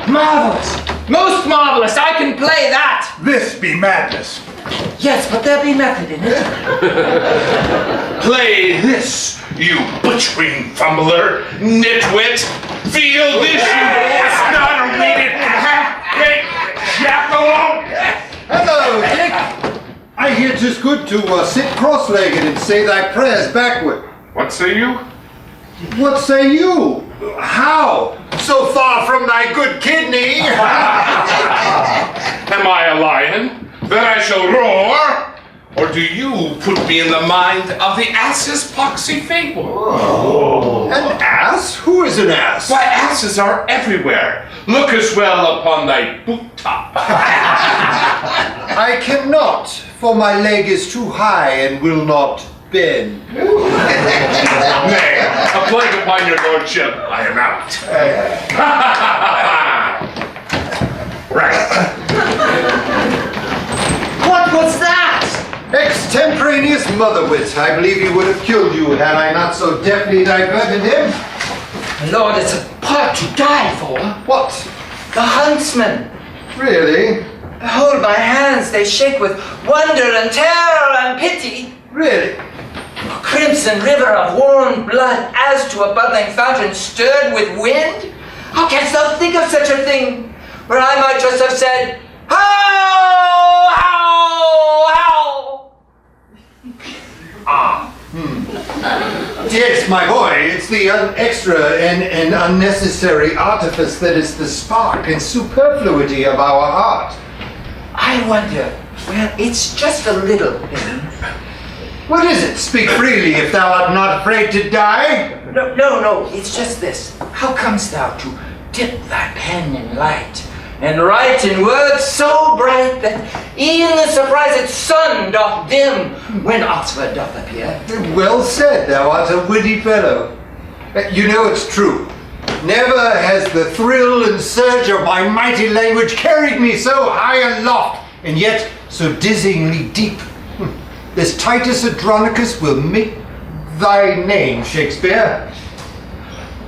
Marvelous. Most marvelous. I can play that. This be madness. Yes, but there be method in it. Play this, you butchering fumbler, nitwit! Feel this, you snot-weeded half-baked jackalope! Hello, Dick! I hear 'tis good to sit cross-legged and say thy prayers backward. What say you? What say you? How? So far from thy good kidney! Am I a lion, that I shall roar? Or do you put me in the mind of the ass's poxy fable? An ass? Who is an ass? Why, asses are everywhere. Look as well upon thy boot top. I cannot, for my leg is too high and will not bend. Nay, a plague upon your lordship, I am out. Right. What was that? Extemporaneous mother wit. I believe he would have killed you had I not so deftly diverted him. Lord, it's a part to die for. What? The huntsman. Really? Hold my hands, they shake with wonder and terror and pity. Really? A crimson river of warm blood as to a bubbling fountain stirred with wind? How canst thou think of such a thing? Where I might just have said, how, how, how? Yes, my boy, it's the extra and unnecessary artifice that is the spark and superfluity of our art. I wonder, well, it's just a little thing. What is it? Speak freely if thou art not afraid to die. No, it's just this. How comest thou to dip thy pen in light, and write in words so bright that e'en the surprised sun doth dim when Oxford doth appear? Well said, thou art a witty fellow. You know it's true. Never has the thrill and surge of my mighty language carried me so high aloft, and yet so dizzyingly deep. This Titus Andronicus will make thy name, Shakespeare.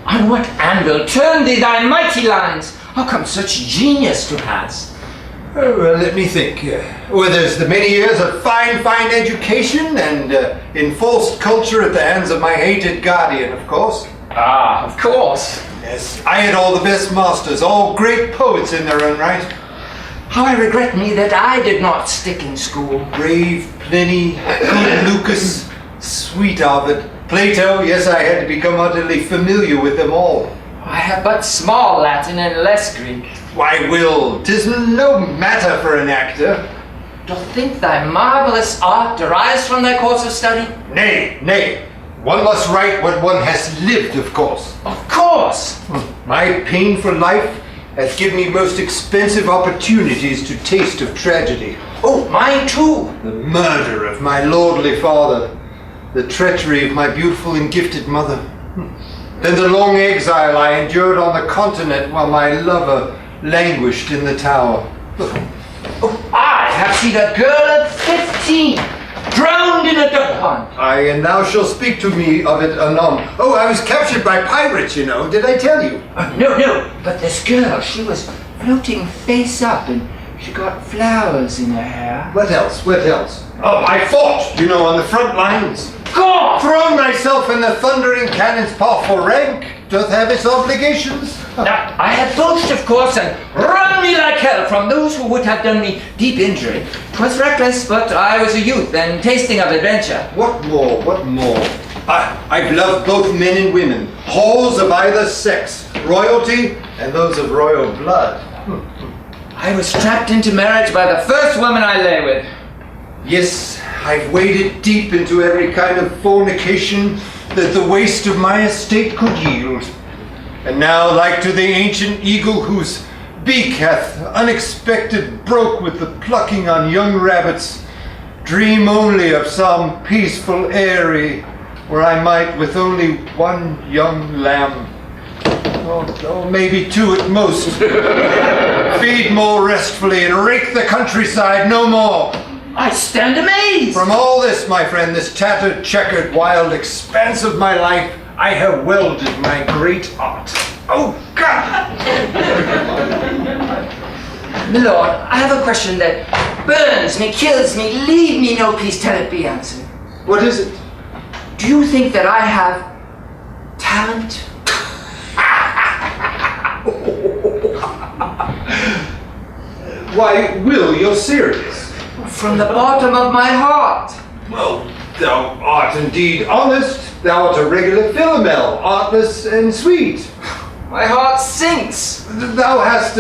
On what anvil turn thee thy mighty lines? How come such genius to pass? Oh, well, let me think. Well, there's the many years of fine education and enforced culture at the hands of my hated guardian, of course. Ah, of course. Yes, I had all the best masters, all great poets in their own right. How I regret me that I did not stick in school. Brave Pliny, good Lucas, sweet Ovid, Plato, yes, I had to become utterly familiar with them all. I have but small Latin and less Greek. Why, Will, 'tis no matter for an actor. Doth think thy marvelous art derives from thy course of study? Nay, one must write what one has lived, of course. Of course! My painful life hath given me most expensive opportunities to taste of tragedy. Oh, mine too! The murder of my lordly father, the treachery of my beautiful and gifted mother, then the long exile I endured on the continent while my lover languished in the tower. Oh, I have seen a girl of 15 drowned in a duck pond. Aye, and thou shalt speak to me of it anon. Oh, I was captured by pirates, you know. Did I tell you? No, but this girl, she was floating face up and she got flowers in her hair. What else? Oh, I fought, on the front lines. God! Thrown myself in the thundering cannon's powerful rank, doth have its obligations. Now, I have poached, of course, and run me like hell from those who would have done me deep injury. 'Twas reckless, but I was a youth and tasting of adventure. What more? What more? I've loved both men and women, halls of either sex, royalty and those of royal blood. I was trapped into marriage by the first woman I lay with. Yes, I've waded deep into every kind of fornication that the waste of my estate could yield. And now, like to the ancient eagle whose beak hath unexpected broke with the plucking on young rabbits, dream only of some peaceful eyrie where I might with only one young lamb, or maybe two at most, feed more restfully and rake the countryside no more. I stand amazed! From all this, my friend, this tattered, checkered, wild expanse of my life, I have welded my great art. Oh, God! My lord, I have a question that burns me, kills me, leave me no peace till it be answered. What is it? Do you think that I have talent? Why, Will, you're serious. From the bottom of my heart. Well, thou art indeed honest. Thou art a regular Philomel, artless and sweet. My heart sinks. Thou hast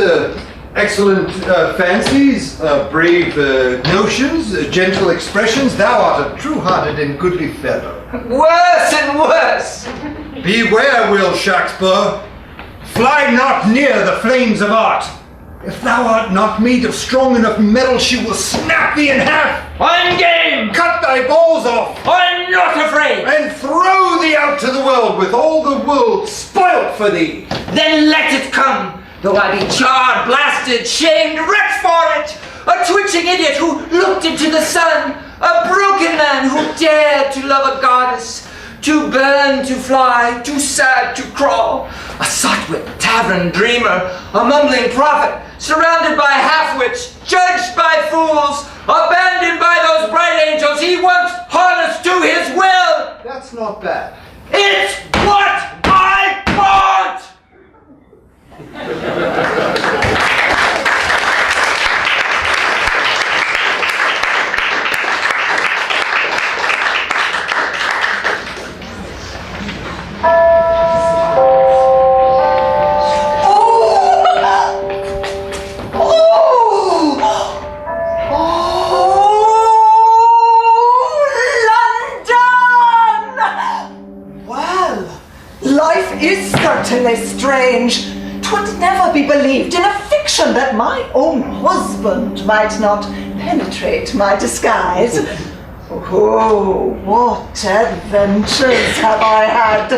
excellent fancies, brave notions, gentle expressions. Thou art a true-hearted and goodly fellow. Worse and worse. Beware, Will Shaxpur. Fly not near the flames of art. If thou art not made of strong enough metal, she will snap thee in half. I'm game. Cut thy balls off. I'm not afraid. And throw thee out to the world with all the world spoilt for thee. Then let it come, though I be charred, blasted, shamed, wrecked for it. A twitching idiot who looked into the sun. A broken man who dared to love a goddess. Too burn to fly, too sad to crawl. A sotwit, tavern dreamer, a mumbling prophet, surrounded by half-wits, judged by fools, abandoned by those bright angels he once harnessed to his will. That's not bad. It's what I want! Certainly strange. 'Twould never be believed in a fiction that my own husband might not penetrate my disguise. Oh, what adventures have I had!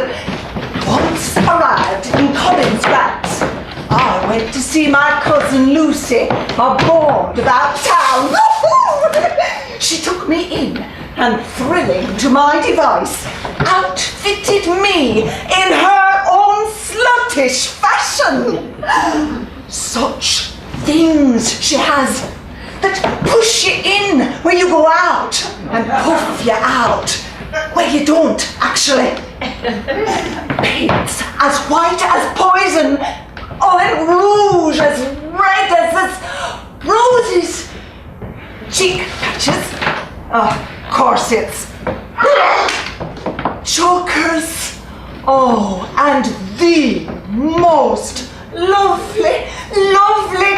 Once arrived in Collins Rats, I went to see my cousin Lucy aboard about town. She took me in and, thrilling to my device, outfitted me in her own sluttish fashion. Such things she has that push you in where you go out and puff you out where you don't, actually. Paints as white as poison, and rouge as red as roses. Cheek patches, corsets, chokers, and the most lovely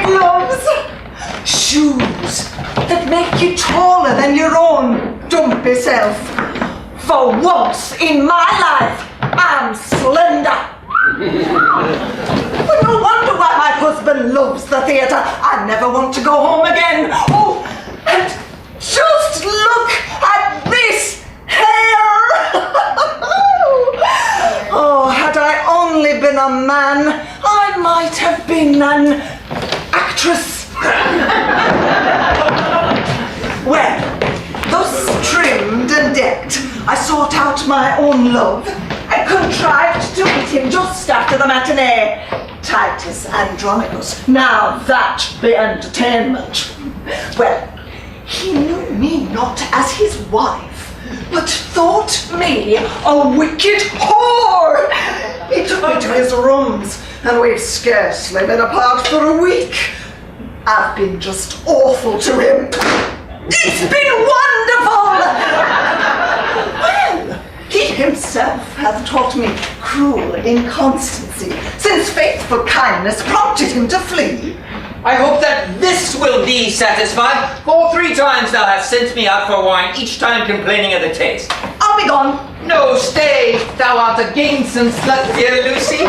gloves. Shoes that make you taller than your own dumpy self. For once in my life, I'm slender. But no wonder why my husband loves the theatre. I never want to go home again. Oh, and just look at this hair! Oh, had I only been a man, I might have been an actress. Well, thus trimmed and decked, I sought out my own love and contrived to meet him just after the matinee. Titus Andronicus, now that be entertainment. Well, he knew me not as his wife, but thought me a wicked whore. He took me to his rooms, and we've scarcely been apart for a week. I've been just awful to him. It's been wonderful! Well, he himself hath taught me cruel inconstancy, since faithful kindness prompted him to flee. I hope that this will thee satisfy, for 3 times thou hast sent me out for wine, each time complaining of the taste. I'll be gone. No, stay! Thou art a gamesome slut, dear Lucy.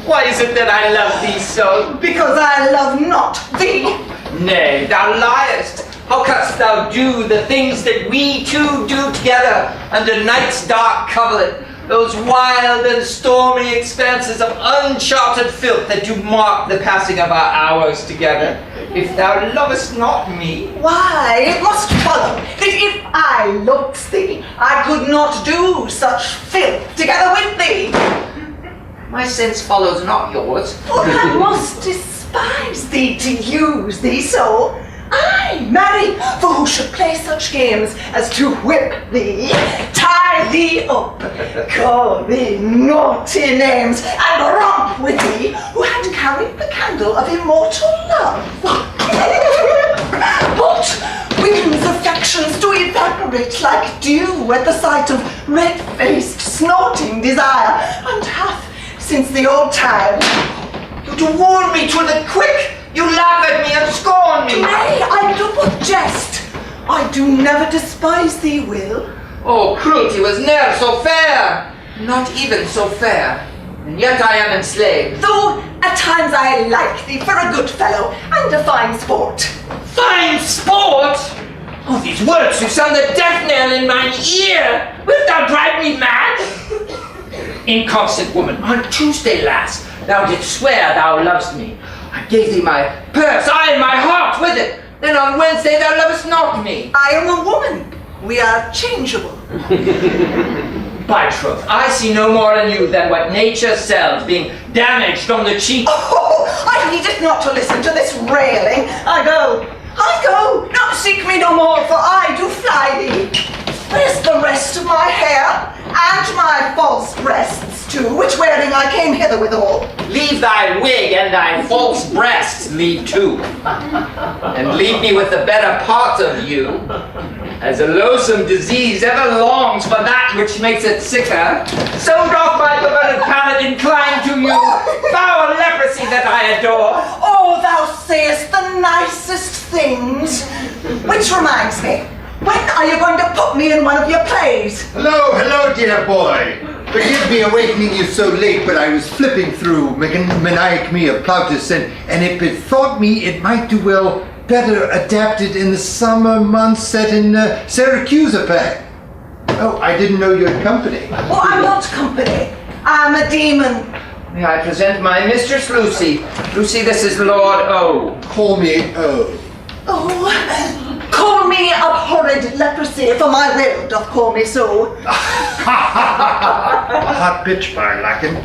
Why is it that I love thee so? Because I love not thee. Nay, thou liest. How canst thou do the things that we two do together under night's dark coverlet? Those wild and stormy expanses of uncharted filth that do mark the passing of our hours together. If thou lovest not me, Why, it must follow that if I loved thee, I could not do such filth together with thee. my sense follows not yours. For I must despise thee to use thee so. Aye, marry, for who should play such games as to whip thee, tie thee up, call thee naughty names, and romp with thee, who had carried the candle of immortal love? But women's affections do evaporate like dew at the sight of red-faced, snorting desire, and hath, since the old time, You do warn me to the quick. You laugh at me and scorn me. nay, I do but jest. I do never despise thee, Will. Oh, cruelty was ne'er so fair. Not even so fair. And yet I am enslaved. Though at times I like thee for a good fellow and a fine sport. Fine sport! Oh, these words do sound a death knell in mine ear. Wilt thou drive me mad? Inconstant woman, on Tuesday last, thou didst swear thou lovest me. I gave thee my purse, aye, and my heart with it. Then on Wednesday thou lovest not me. I am a woman. We are changeable. By troth, I see no more in you than what nature sells, being damaged on the cheek. Oh, I needed not to listen to this railing. I go. Not seek me no more, for I do fly thee. Where's the rest of my hair? And my false breasts too, which wearing I came hither withal. Leave thy wig and thy false breasts, leave too. And leave me with the better part of you. As a loathsome disease ever longs for that which makes it sicker, so doth my perverted palate incline to you, foul leprosy that I adore. Oh, thou sayest the nicest things. Which reminds me, when are you going to put me in one of your plays? Hello, dear boy. Forgive me awakening you so late, but I was flipping through Maniac of Plautus, and it bethought me it might do well better adapted in the summer months set in Syracuse. Oh, I didn't know you had company. Oh, I'm not company. I'm a demon. May I present my mistress, Lucy. Lucy, this is Lord O. Call me O. Oh, call me abhorred leprosy, for my will doth call me so. A hot bitch, by lacking.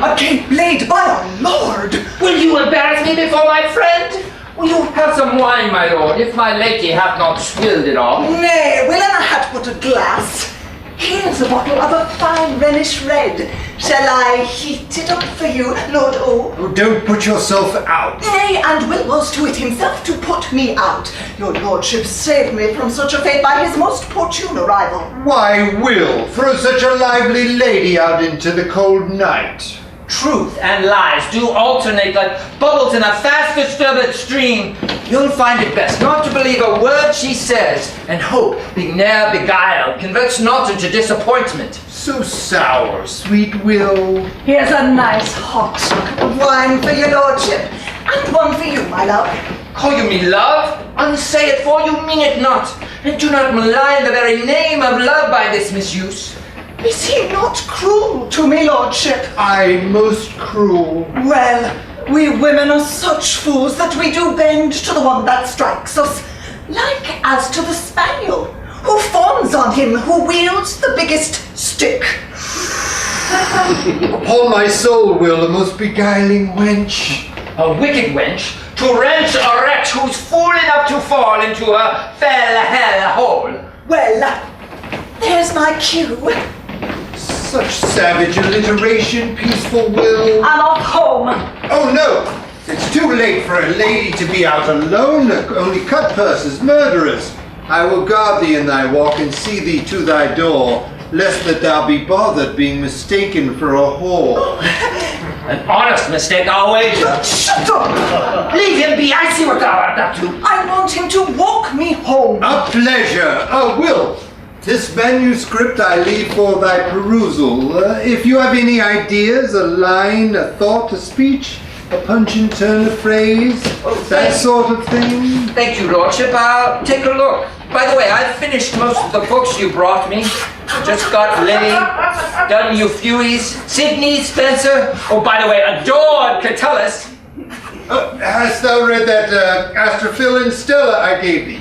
A cape laid by our Lord. Will you embarrass me before my friend? Will you have some wine, my lord, if my lady hath not swilled it all? Nay, will I had but a glass. Here's a bottle of a fine Rhenish red. Shall I heat it up for you, Lord O? Oh, don't put yourself out. Nay, and Will was to it himself to put me out. Your lordship saved me from such a fate by his most opportune arrival. Why, Will, throw such a lively lady out into the cold night. Truth and lies do alternate like bubbles in a fast disturbed stream. You'll find it best not to believe a word she says, and hope, being ne'er beguiled, converts not into disappointment. So sour, sweet Will. Here's a nice hot cup of wine for your lordship, and one for you, my love. Call you me love? Unsay it, for you mean it not, and do not malign the very name of love by this misuse. Is he not cruel to me, lordship? I most cruel. Well, we women are such fools that we do bend to the one that strikes us, like as to the spaniel, who fawns on him who wields the biggest stick. Upon my soul, Will, a most beguiling wench. A wicked wench, to wrench a wretch who's fool enough to fall into a fell hell hole. Well, there's my cue. Such savage alliteration, peaceful Will. I'm off home. Oh no! It's too late for a lady to be out alone. Only cut purses, murderers. I will guard thee in thy walk and see thee to thy door, lest that thou be bothered being mistaken for a whore. An honest mistake, I'll wager. Shut up! Leave him be. I see what thou art up to. I want him to walk me home. A pleasure. Will, this manuscript I leave for thy perusal. If you have any ideas, a line, a thought, a speech, a punch and turn of phrase, that sort of thing. Thank you, Lordship. I'll take a look. By the way, I've finished most of the books you brought me. Just got Lily, done Euphues, Sidney, Spencer. Oh, by the way, adored Catullus. Hast thou read that Astrophil and Stella I gave thee?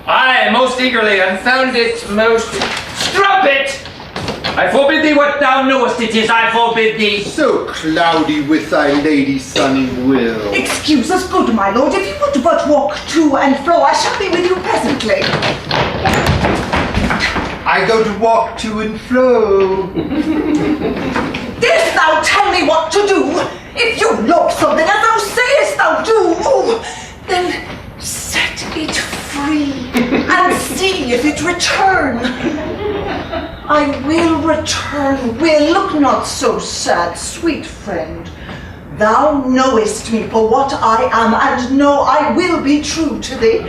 Aye, most eagerly, and found it most strumpet. I forbid thee what thou knowest it is, I forbid thee. So cloudy with thy lady sunny Will. Excuse us, good my lord. If you would but walk to and fro, I shall be with you presently. I go to walk to and fro. Didst thou tell me what to do? If you love something as thou sayest thou do, then set it free and see if it return. I will return, Will. Look not so sad, sweet friend. Thou knowest me for what I am, and know I will be true to thee.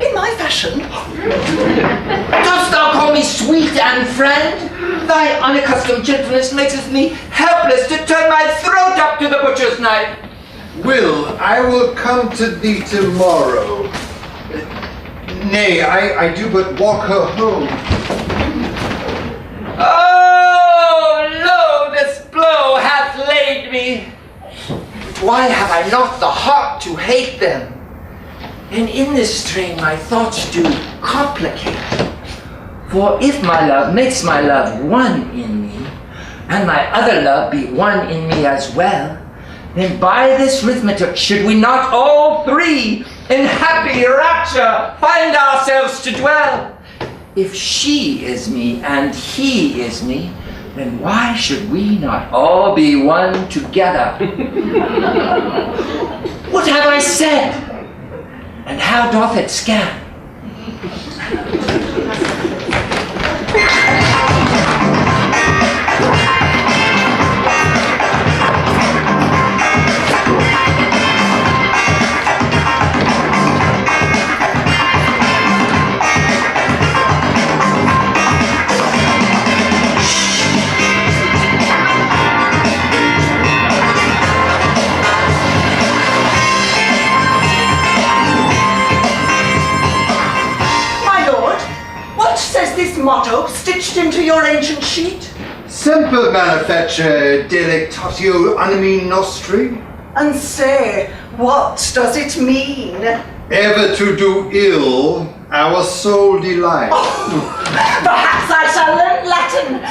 In my fashion. Dost thou call me sweet and friend? Thy unaccustomed gentleness makes me helpless to turn my throat up to the butcher's knife. Will, I will come to thee tomorrow. Nay, I do but walk her home. Oh, lo, this blow hath laid me. Why have I not the heart to hate them? And in this strain my thoughts do complicate. For if my love makes my love one in me, and my other love be one in me as well, then by this arithmetic should we not all three in happy rapture find ourselves to dwell? If she is me and he is me, then why should we not all be one together? What have I said? And how doth it scan? Motto stitched into your ancient sheet? Semper manufacture delectatio animi nostri. And say, what does it mean? Ever to do ill, our sole delight. Oh, perhaps I shall learn Latin.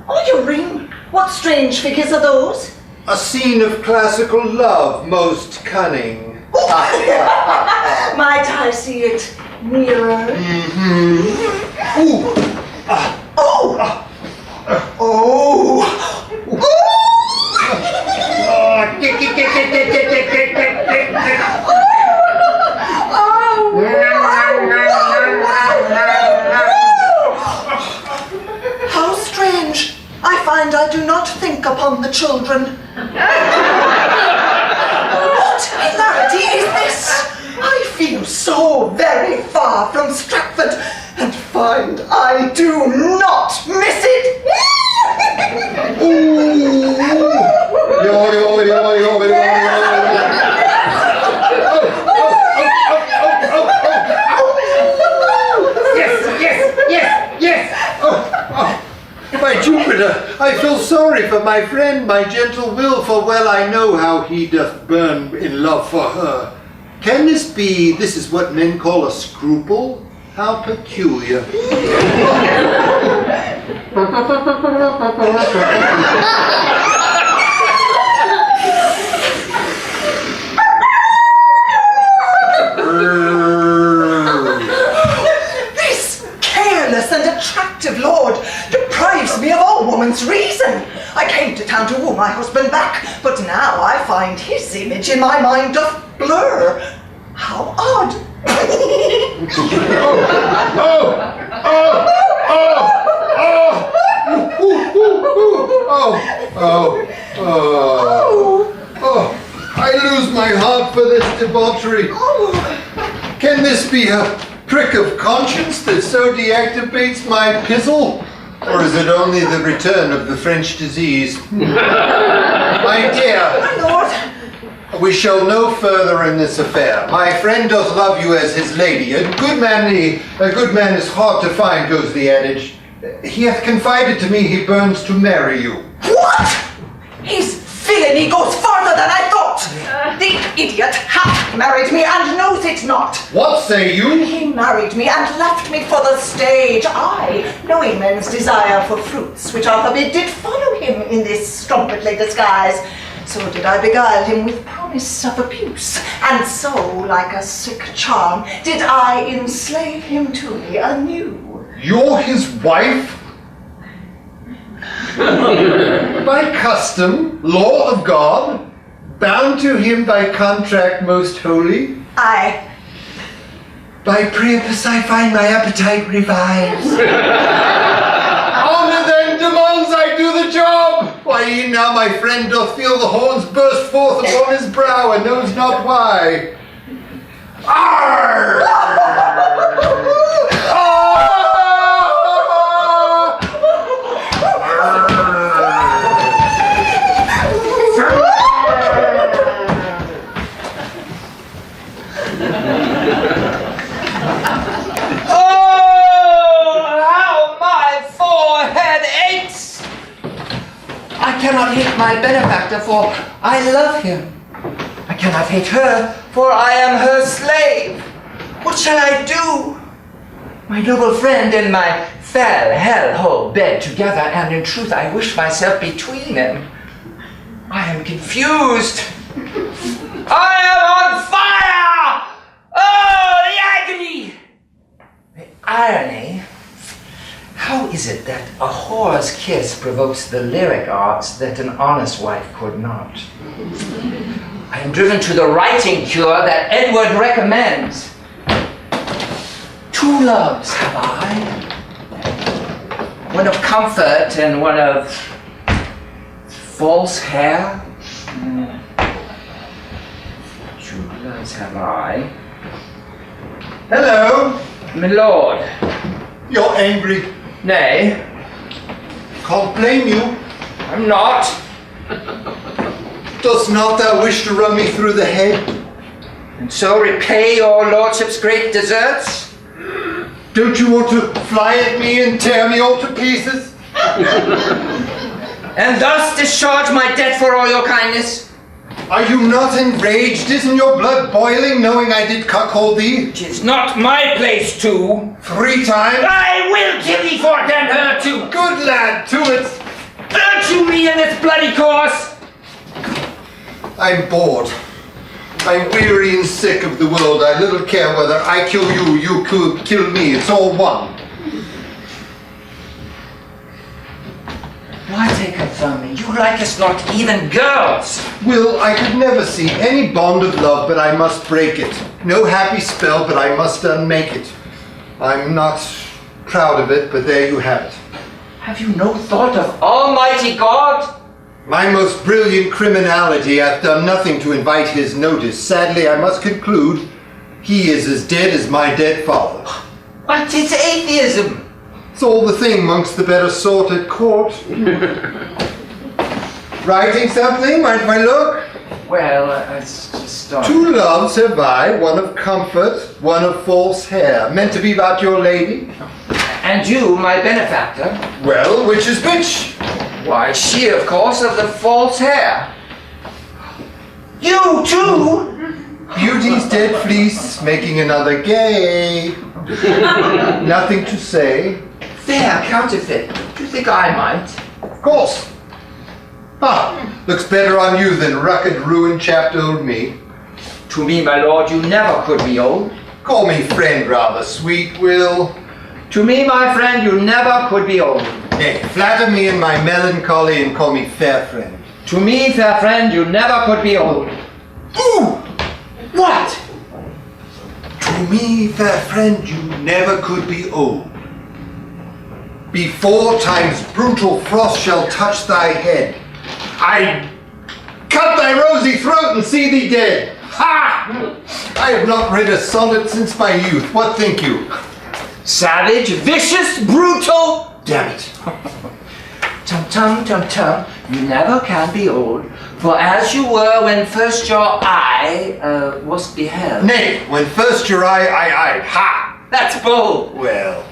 Oh, you ring. What strange figures are those? A scene of classical love, most cunning. Might I see it nearer? Mm-hmm. Ooh. How strange. I find I do not think upon the children. What hilarity is this? I feel so very far from Stratford and find I do not miss it. Yes. By Jupiter, I feel sorry for my friend, my gentle Will, for well I know how he doth burn in love for her. Can this be, this is what men call a scruple? How peculiar. This careless and attractive lord deprives me of all moment's reason. I came to town to woo my husband back, but now I find his image in my mind doth blur. How odd. I lose my heart for this debauchery. Can this be a prick of conscience that so deactivates my pizzle? Or is it only the return of the French disease? My dear, My lord, we shall know further in this affair. My friend doth love you as his lady. A good man is hard to find, goes the adage. He hath confided to me he burns to marry you. what? His villainy goes farther than I thought. The idiot hath married me and knows it not. What say you? He married me and left me for the stage. I, knowing men's desire for fruits which are forbid, did follow him in this strumpetly disguise. So did I beguile him with promise of abuse, and so, like a sick charm, did I enslave him to me anew. You're his wife? By custom, law of God, bound to him by contract most holy, I... by priapus I find my appetite revives. Honor then demands I do the job. Why, e'en now my friend doth feel the horns burst forth upon his brow and knows not why. Arr! I cannot hate my benefactor, for I love him. I cannot hate her, for I am her slave. What shall I do? My noble friend and my fell hell hold bed together, and in truth I wish myself between them. I am confused. I am on fire! Oh, the agony! The irony. How is it that a whore's kiss provokes the lyric arts that an honest wife could not? I am driven to the writing cure that Edward recommends. 2 loves have I. One of comfort and one of false hair. 2 loves have I. Hello. My lord. You're angry. Nay, Can't blame you. I'm not. Dost not thou wish to run me through the head? And so repay your lordship's great deserts? Don't you want to fly at me and tear me all to pieces? And thus discharge my debt for all your kindness? Are you not enraged? Isn't your blood boiling, knowing I did cuckold thee? 'Tis not my place to. 3 times? I will kill thee for it and her too. Good lad, to it! Virtue me in this bloody course. I'm bored. I'm weary and sick of the world. I little care whether I kill you, you could kill me. It's all one. Why take her from me? You like us not even girls. Will, I could never see any bond of love, but I must break it. No happy spell, but I must unmake it. I'm not proud of it, but there you have it. Have you no thought of Almighty God? My most brilliant criminality hath done nothing to invite his notice. Sadly, I must conclude, he is as dead as my dead father. But it's atheism. It's all the thing amongst the better sort at court. Writing something? Mind if I look? Well, it's just... 2 loves have I, one of comfort, one of false hair. Meant to be about your lady? And you, my benefactor? Well, which is which? Why, she, of course, of the false hair. You, too? Beauty's dead fleece, making another gay. Nothing to say. Fair counterfeit. Do you think I might? Of course. Ah, looks better on you than rugged, ruined, chapped old me. To me, my lord, you never could be old. Call me friend rather, sweet Will. To me, my friend, you never could be old. Nay, flatter me in my melancholy and call me fair friend. To me, fair friend, you never could be old. Ooh! What? To me, fair friend, you never could be old. Before time's brutal frost shall touch thy head, I cut thy rosy throat and see thee dead. Ha! I have not read a sonnet since my youth. What think you? Savage, vicious, brutal. Damn it. Tum, you never can be old, for as you were when first your eye was beheld. Nay, when first your eye, ha! That's bold. Well,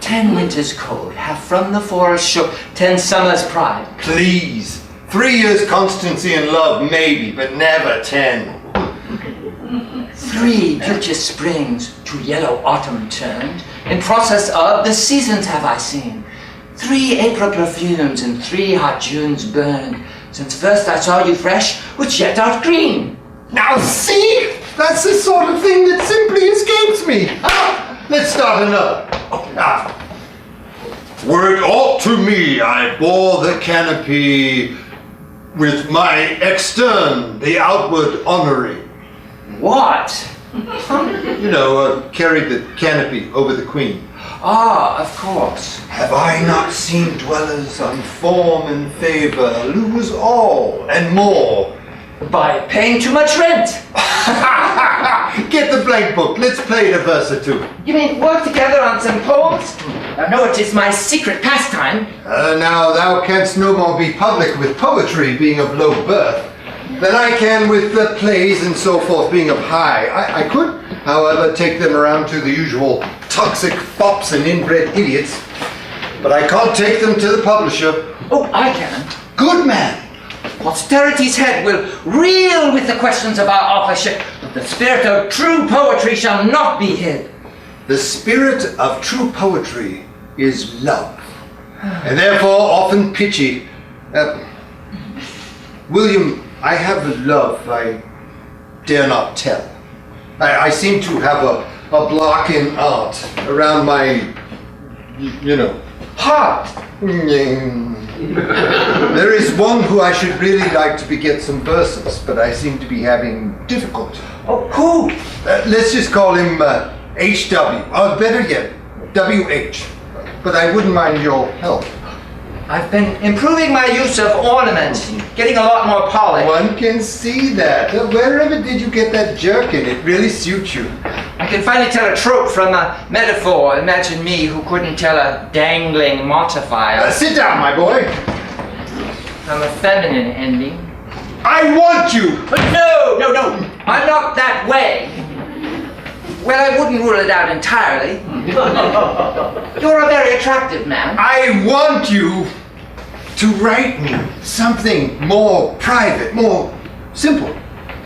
10 winters cold have from the forest shook 10 summers pride. please. 3 years constancy in love, maybe, but never 10. 3 beauteous springs to yellow autumn turned. In process of the seasons have I seen. 3 April perfumes and 3 hot Junes burned. Since first I saw you fresh, which yet art green. Now see? That's the sort of thing that simply escapes me. Ah, let's start another. Were it aught to me, I bore the canopy with my extern, the outward honoring. What? You know, carried the canopy over the queen. Ah, of course. Have I not seen dwellers on form and favor lose all and more? By paying too much rent. Get the blank book, let's play a verse or two. You mean work together on some poems? I know it is my secret pastime. Now thou canst no more be public with poetry being of low birth than I can with the plays and so forth being of high. I could, however, take them around to the usual toxic fops and inbred idiots, but I can't take them to the publisher. Oh, I can. Good man. Posterity's head will reel with the questions of our authorship, but the spirit of true poetry shall not be hid. The spirit of true poetry is love, and therefore often pitchy. William, I have a love I dare not tell. I seem to have a block in art around my, Heart. There is one who I should really like to beget some verses, but I seem to be having difficulty. Oh, who? Let's just call him H.W. Or better yet, W.H. But I wouldn't mind your help. I've been improving my use of ornament, getting a lot more polish. One can see that. Wherever did you get that jerkin? It really suits you. I can finally tell a trope from a metaphor. Imagine me who couldn't tell a dangling mortifier Sit down, my boy. from a feminine ending. I want you. But no, I'm not that way. Well, I wouldn't rule it out entirely. You're a very attractive man. I want you to write me something more private, more simple.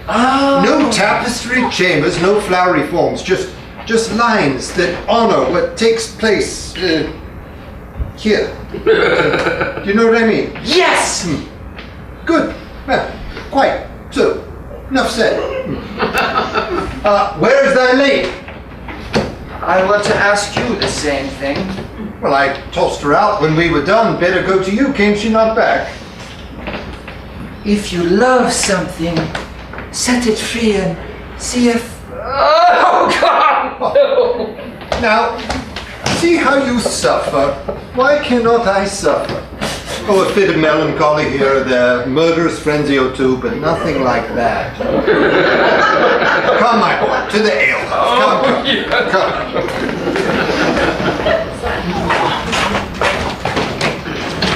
Oh. No tapestried chambers, no flowery forms, just lines that honor what takes place here. Do you know what I mean? Yes! Good. Well, quite. So, enough said. Where is thy lady? I want to ask you the same thing. Well, I tossed her out when we were done. Better go to you. Came she not back? If you love something, set it free and see if... Oh, God! No. Now, see how you suffer. Why cannot I suffer? Oh, a fit of melancholy here or there, murderous frenzy or two, but nothing like that. Come, my boy, to the alehouse. Come.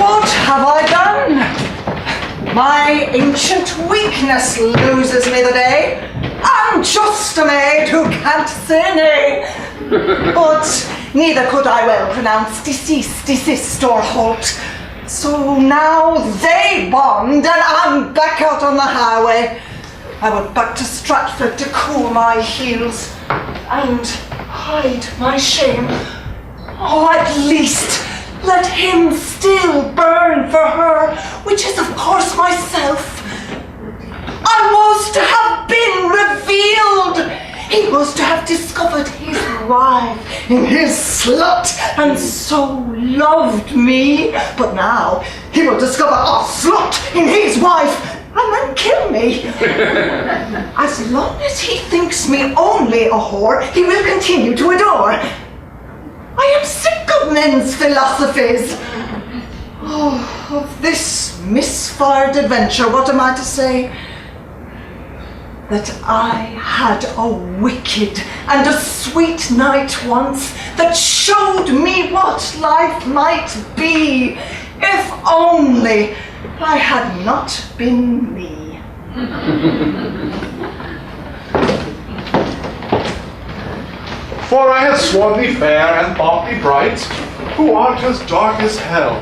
What have I done? My ancient weakness loses me the day. I'm just a maid who can't say nay. But neither could I well pronounce decease, desist, or halt. So now they bond and I'm back out on the highway. I went back to Stratford to cool my heels and hide my shame. Oh, at least let him still burn for her, which is of course myself. I was to have been revealed He was to have discovered his wife in his slut and so loved me. But now he will discover a slut in his wife and then kill me. As long as he thinks me only a whore, he will continue to adore. I am sick of men's philosophies. Oh, of this misfired adventure, what am I to say? That I had a wicked and a sweet night once that showed me what life might be if only I had not been me. For I have sworn thee fair and thought thee bright, who art as dark as hell,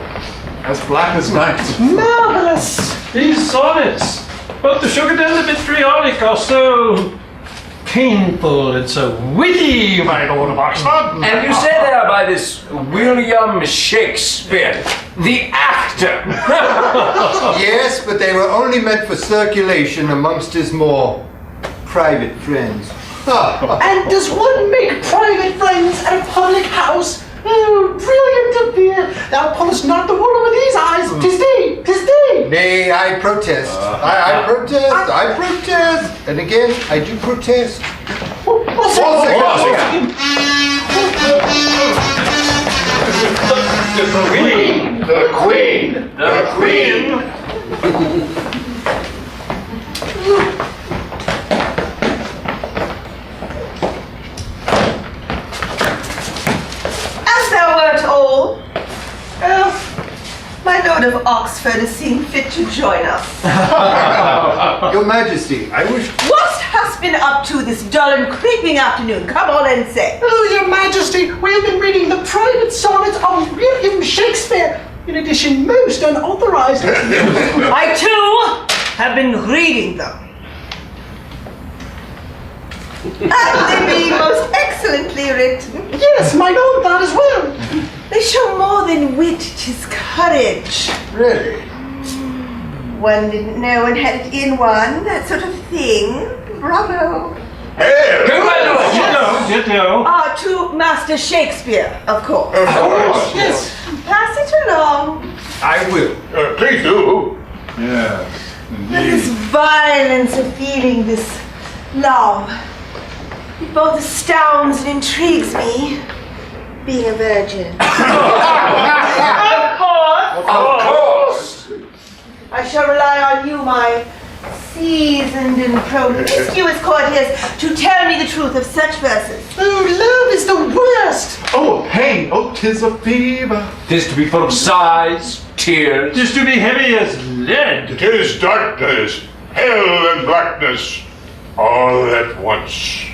as black as night. Marvelous! These sonnets, both the sugared and the vitriolic, are so painful and so witty, my Lord of Oxford. And you say they are by this William Shakespeare, the actor. Yes, but they were only meant for circulation amongst his more private friends. And does one make private friends at a public house? Oh, brilliant affair! Thou pullest not the wool over these eyes. 'Tis thee, 'tis thee. Nay, I protest. I protest. I protest. And again, I do protest. What's One second. The Queen! The Queen! As thou wert all, my Lord of Oxford has seen fit to join us. Your Majesty, I wish... What hast been up to this dull and creeping afternoon? Come on and say. Oh, Your Majesty, we have been reading the private sonnets of William Shakespeare, in addition most unauthorized. I too have been reading them. And they be most excellently written. Yes, my lord, that as well. They show more than wit, 'tis courage. Really? One didn't know one had it in one, that sort of thing. Bravo. Ditto, ditto. To Master Shakespeare, of course. Of course. Yes. Pass it along. I will. Please do. Yes, This violence of feeling, this love, it both astounds and intrigues me, being a virgin. Of course. Of course. I shall rely on you, my seasoned and promiscuous courtiers, to tell me the truth of such verses. Oh, love is the worst. Oh, pain. Oh, 'tis a fever. Tis to be full of sighs, tears. just to be heavy as lead. 'Tis darkness, hell and blackness, all at once.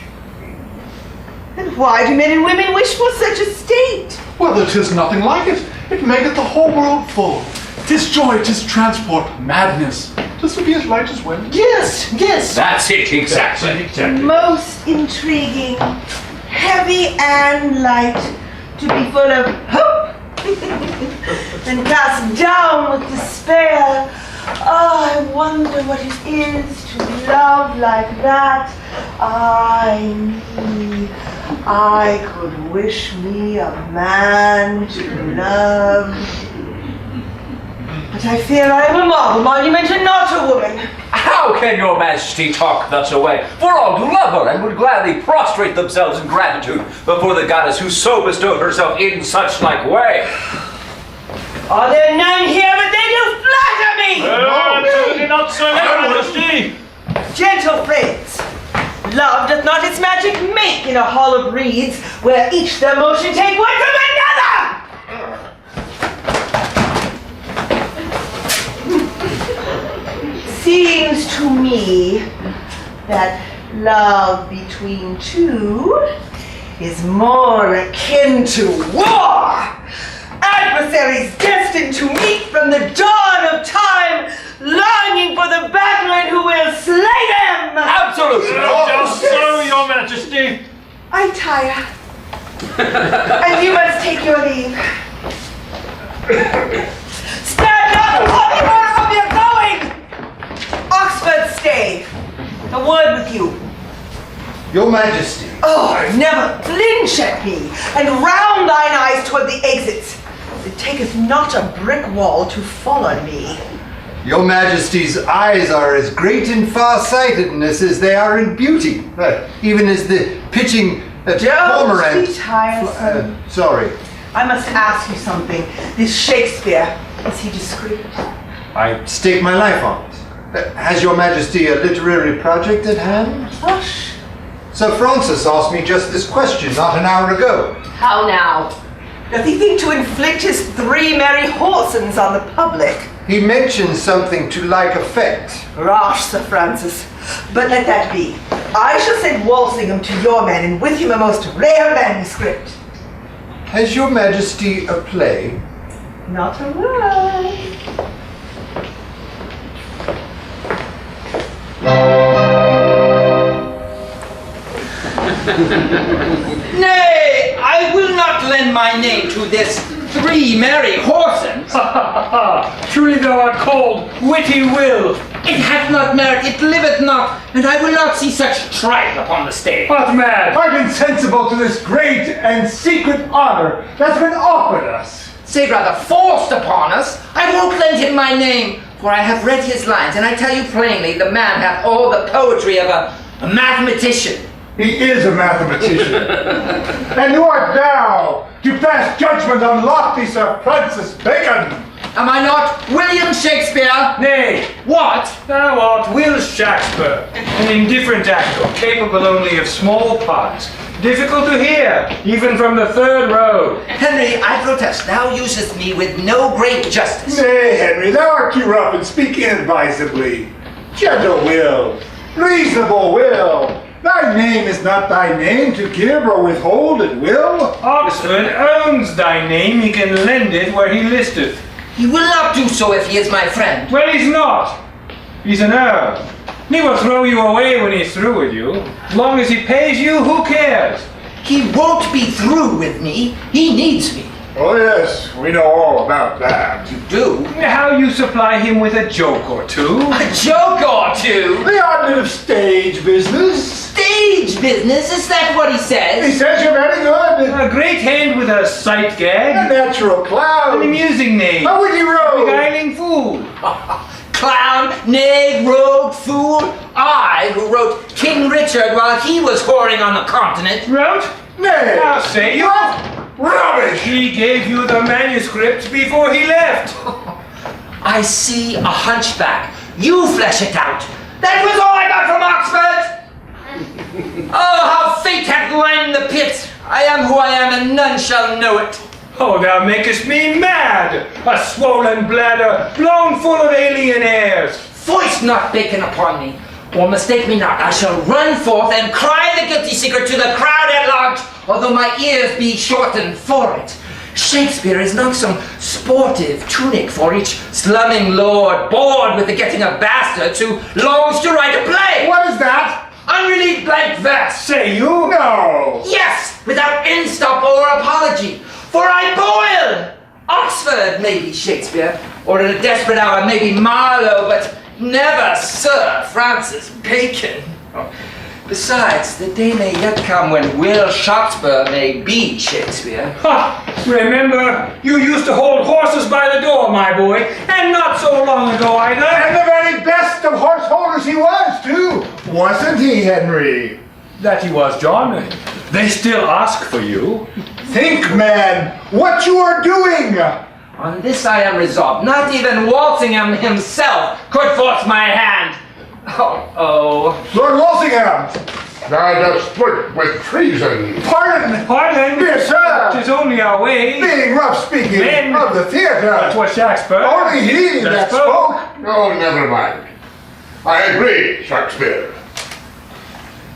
And why do men and women wish for such a state? Well, 'tis nothing like it. It maketh the whole world full. 'Tis joy, 'tis transport, madness. 'Tis to be as light as wind. Yes, yes. That's it, exactly. Most intriguing, heavy and light, to be full of hope, and cast down with despair. Oh, I wonder what it is to love like that. I could wish me a man to love. But I fear I am a marble monument and not a woman. How can your majesty talk thus away? For all do love her and would gladly prostrate themselves in gratitude before the goddess who so bestowed herself in such like way. Are there none here, but they do flatter me? Absolutely not so, Your Majesty. Gentle friends, love doth not its magic make in a hall of reeds, where each their motion take one from another! Seems to me that love between two is more akin to war. Adversaries destined to meet from the dawn of time, longing for the battle and who will slay them. Absolutely. Just so, Your Majesty. I tire, and you must take your leave. Stand up, what are you going? Oxford, stay. A word with you. Your Majesty. Oh, never flinch at me, and round thine eyes toward the exits. It taketh not a brick wall to follow me. Your Majesty's eyes are as great in farsightedness as they are in beauty, even as the pitching cormorant. Be tiresome. Sorry. I must ask you something. This Shakespeare, is he discreet? I stake my life on it. Has Your Majesty a literary project at hand? Hush. Sir Francis asked me just this question not an hour ago. How now? Doth he think to inflict his 3 merry horsens on the public? He mentioned something to like effect. Rash, Sir Francis. But let that be. I shall send Walsingham to your man, and with him a most rare manuscript. Has Your Majesty a play? Not a word. Nay, I will not lend my name to this 3 merry horsens. Truly thou art called Witty Will. It hath not merit, it liveth not, and I will not see such tripe upon the stage. What man? Quite insensible to this great and secret honor that's been offered us. Say rather forced upon us. I won't lend him my name, for I have read his lines, and I tell you plainly, the man hath all the poetry of a mathematician. He is a mathematician. And who art thou to pass judgment on lofty Sir Francis Bacon? Am I not William Shakespeare? Nay, What? thou art Will Shakespeare, an indifferent actor, capable only of small parts, difficult to hear, even from the 3rd row. Henry, I protest, thou usest me with no great justice. Nay, Henry, thou art too rough and speak inadvisably. Gentle Will, reasonable Will, thy name is not thy name to give or withhold at will. Oxford owns thy name, he can lend it where he listeth. He will not do so if he is my friend. Well, he's not. He's an earl. He will throw you away when he's through with you. As long as he pays you, who cares? He won't be through with me. He needs me. Oh yes, we know all about that. You do? How you supply him with a joke or two? A joke or two? The odd bit of stage business. Stage business? Is that what he He says? says you're very good. A great hand with a sight A gag. natural clown. An amusing knave. A witty rogue. Beguiling fool. Clown, knave, rogue, fool. I, who wrote King Richard while he was whoring on the continent. Wrote? Nay. Now say you. Rubbish. He gave you the manuscript before he left. I see a hunchback. You flesh it out. That was all I got from Oxford. Oh, how fate hath lined the pit. I am who I am, and none shall know it. Oh, thou makest me mad! A swollen bladder, blown full of alien airs. Foist not Bacon upon me, or mistake me not, I shall run forth and cry the guilty secret to the crowd at large, although my ears be shortened for it. Shakespeare is not some sportive tunic for each slumming lord bored with the getting of bastards who longs to write a play. What is that? Unrelieved blank verse. Say you? No. Yes, without instop or apology, for I boil. Oxford may be Shakespeare, or at a desperate hour maybe Marlowe, but never Sir Francis Bacon. Besides, the day may yet come when Will Shakespeare may be Shakespeare. Ha! Remember, you used to hold horses by the door, my boy, and not so long ago either. And the very best of horse holders he was, too. Wasn't he, Henry? That he was, John. They still ask for you. Think, man, what you are doing. On this I am resolved. Not even Walsingham himself could force my hand. Oh. Lord Walsingham. Thou dost split with treason. Pardon. Pardon? Dear sir. 'Tis only our way. Being rough speaking Men. of the theater. That's what Shakespeare. Only he that spoke. Oh, never mind. I agree, Shakespeare.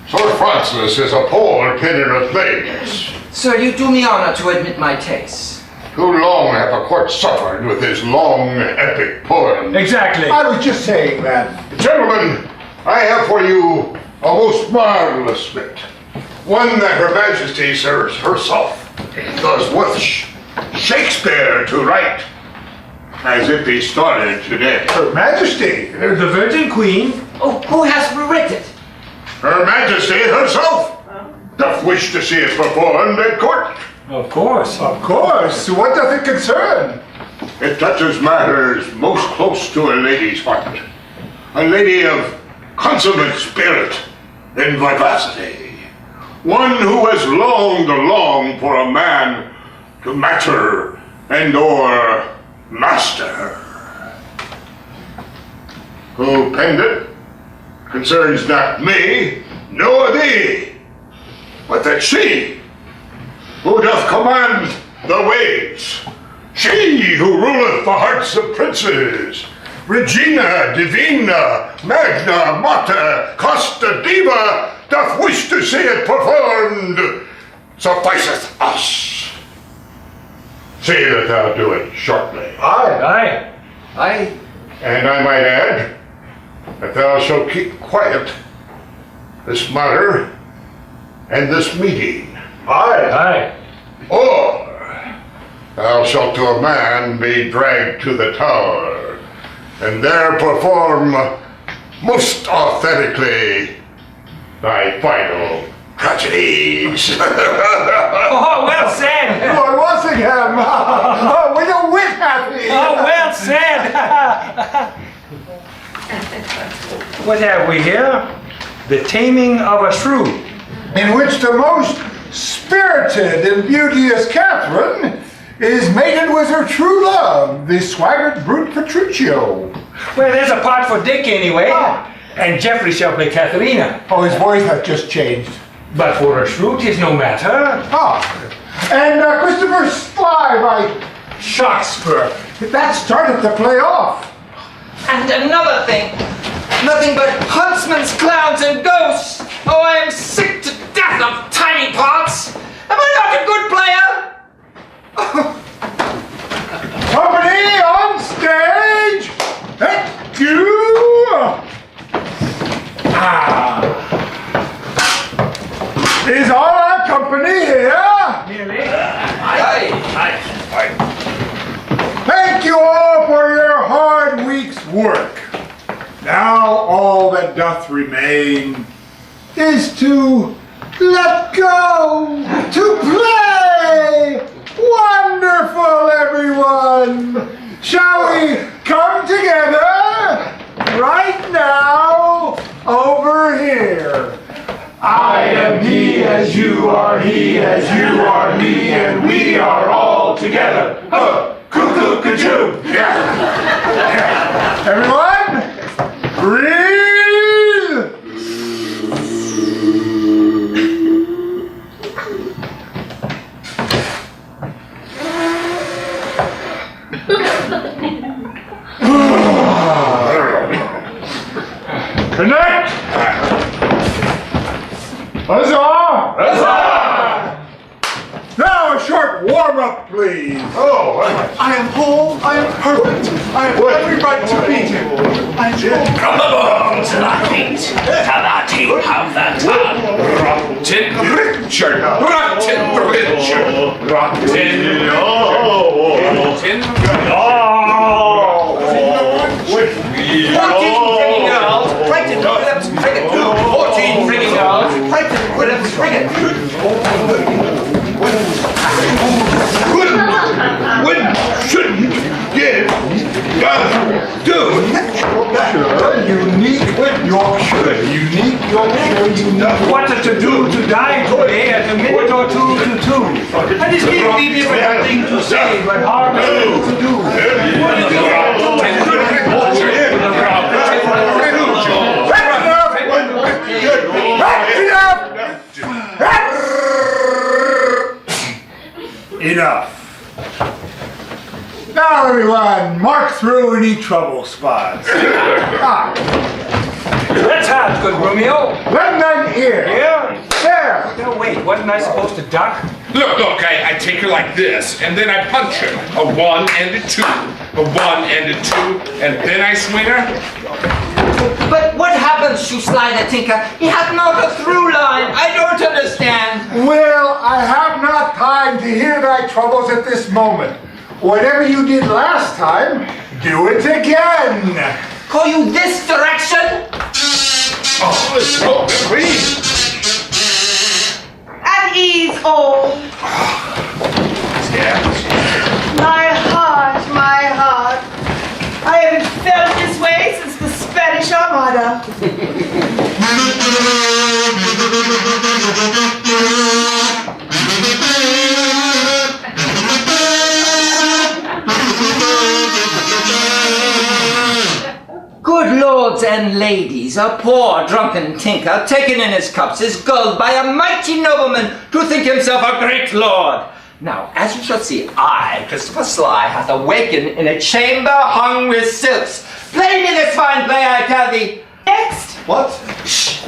Sir Francis is a poor pinner of plays. Sir, you do me honor to admit my taste. Too long hath the court suffered with his long epic poem. Exactly. I was just saying that. Gentlemen, I have for you a most marvelous bit. One that Her Majesty serves herself does with Shakespeare to write, as if he started today. Her Majesty. The Virgin Queen. Oh, who has rewritten it? Her Majesty herself doth wish to see it performed at court. Of course. Of course. What doth it concern? It touches matters most close to a lady's heart. A lady of consummate spirit and vivacity. One who has longed for a man to match her and or master her. Who penned it concerns not me, nor thee, but that she, who doth command the waves, she who ruleth the hearts of princes, Regina, Divina, Magna, Mater, Costa, Diva, doth wish to see it performed, sufficeth us. See that thou do it shortly. Aye. Aye. And I might add, that thou shalt keep quiet this matter and this meeting. Aye. Or thou shalt to a man be dragged to the tower, and there perform most authentically thy final tragedies. Oh, well said. Lord Walsingham! Oh, with a wit happy! Oh, well said. What have we here? The Taming of a Shrew. In which the most spirited and beauteous Catherine is mated with her true love, the swaggart brute Petruchio. Well, there's a part for Dick anyway. And Geoffrey shall play Katharina. Oh, his voice hath just changed. But for a shrew, 'tis no matter. And Christopher Sly by Shakespeare. That started the play off. And another thing, nothing but huntsmen's clowns and ghosts. Oh, I am sick to death of tiny parts. Am I not a good player? Company on stage. Thank you. Is all our company here? Nearly. Aye. Thank you all for your hard week's work. Now all that doth remain is to let go, to play. Wonderful, everyone. Shall we come together right now over here? I am he as you are he as you are me, and we are all together. Cuckoo, kajoo. Yeah. Everyone, breathe. Connect. Huzzah! Huzzah! Now a short warm-up, please. Oh, I am whole, I am perfect. I have every right to beat him. I am From the bones of our feet to the tip of the tongue. Rotten Richard! Rotten Richard! Rotten Frightened Phillips, bring it. 14 frigging girls, frightened Phillips, bring it. What shouldn't give do? Unique Yorkshire, unique. What to do to die today at a minute or two to two. And these people have things to say, but hard to do. What is Enough. Now everyone, mark through any trouble spots. That's hard, good Romeo. Lend an ear. Yeah? There. No, wait, wasn't I supposed to duck? Look, I take her like this, and then I punch her. A 1 and a 2. A 1 and a 2, and then I swing her. But what happens to Sly the Tinker? He hath not a through line. I don't understand. Well, I have not time to hear thy troubles at this moment. Whatever you did last time, do it again. Call you this direction? Oh, smoke the queen. At ease, all. Yeah. My heart, my heart. I haven't felt this way since the Spanish Armada. Good lords and ladies, a poor drunken tinker, taken in his cups, is gulled by a mighty nobleman to think himself a great lord. Now, as you shall see, I, Christopher Sly, hath awakened in a chamber hung with silks. Play me this fine play, I tell thee. Next. What? Shh.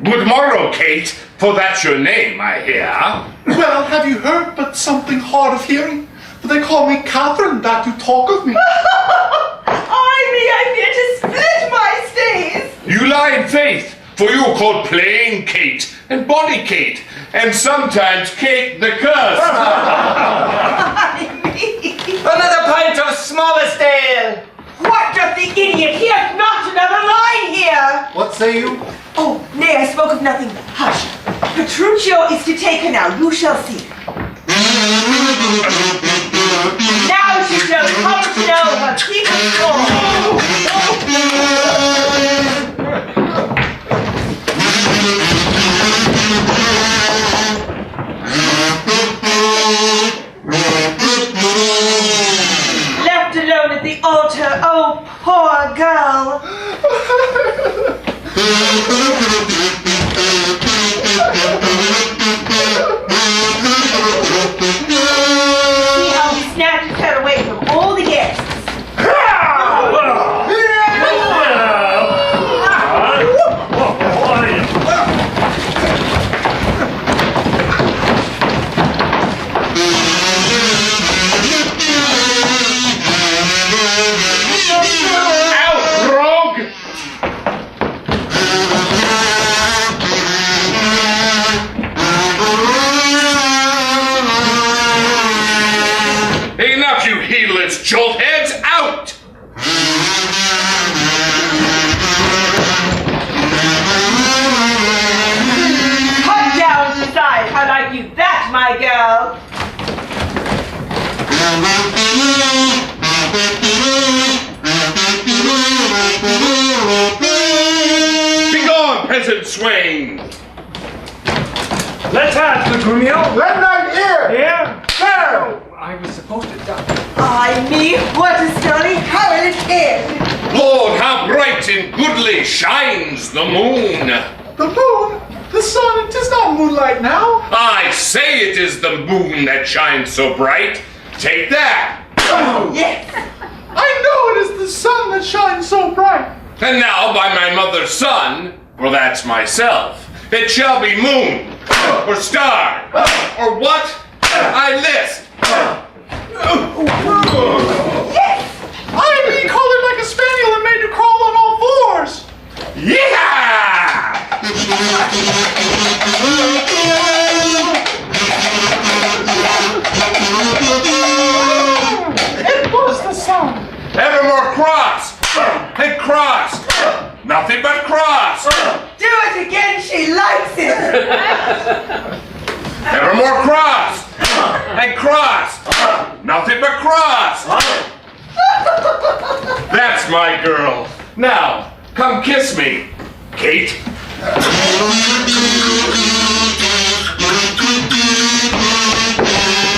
Good morrow, Kate, for that's your name, I hear. Well, have you heard but something hard of hearing? For they call me Catherine, that you talk of me. I fear to split my stays. You lie in faith, for you are called plain Kate, and bonny Kate, and sometimes Kate the curse. Another pint of smallest ale. What doth the idiot? He hath not another line here. What say you? Oh, nay, I spoke of nothing. Hush. Petruchio is to take her now. You shall see. Now she shall come to know her secret Left alone at the altar, oh, poor girl. See how he snatches her away from all the guests. Out, rogue! Enough, you heedless joltheads! Out! Cut down to size. How like you that, my girl? Begone, peasant swain! Let's ask the Grumio. Let not hear! Yeah? There! I was supposed to die. Ay me, what a story. How will it end? Lord, how bright and goodly shines the moon! The moon? The sun? It is not moonlight now. I say it is the moon that shines so bright. Take that! Yes. I know it is the sun that shines so bright. And now by my mother's son, for that's myself, it shall be moon, or star, or what? I list. Yes. I be colored like a spaniel and made to crawl on all fours. Yeah! It was the sun. Evermore cross, and cross, nothing but cross. Do it again. She likes it. Evermore cross, and cross, nothing but cross. That's my girl. Now, come kiss me, Kate.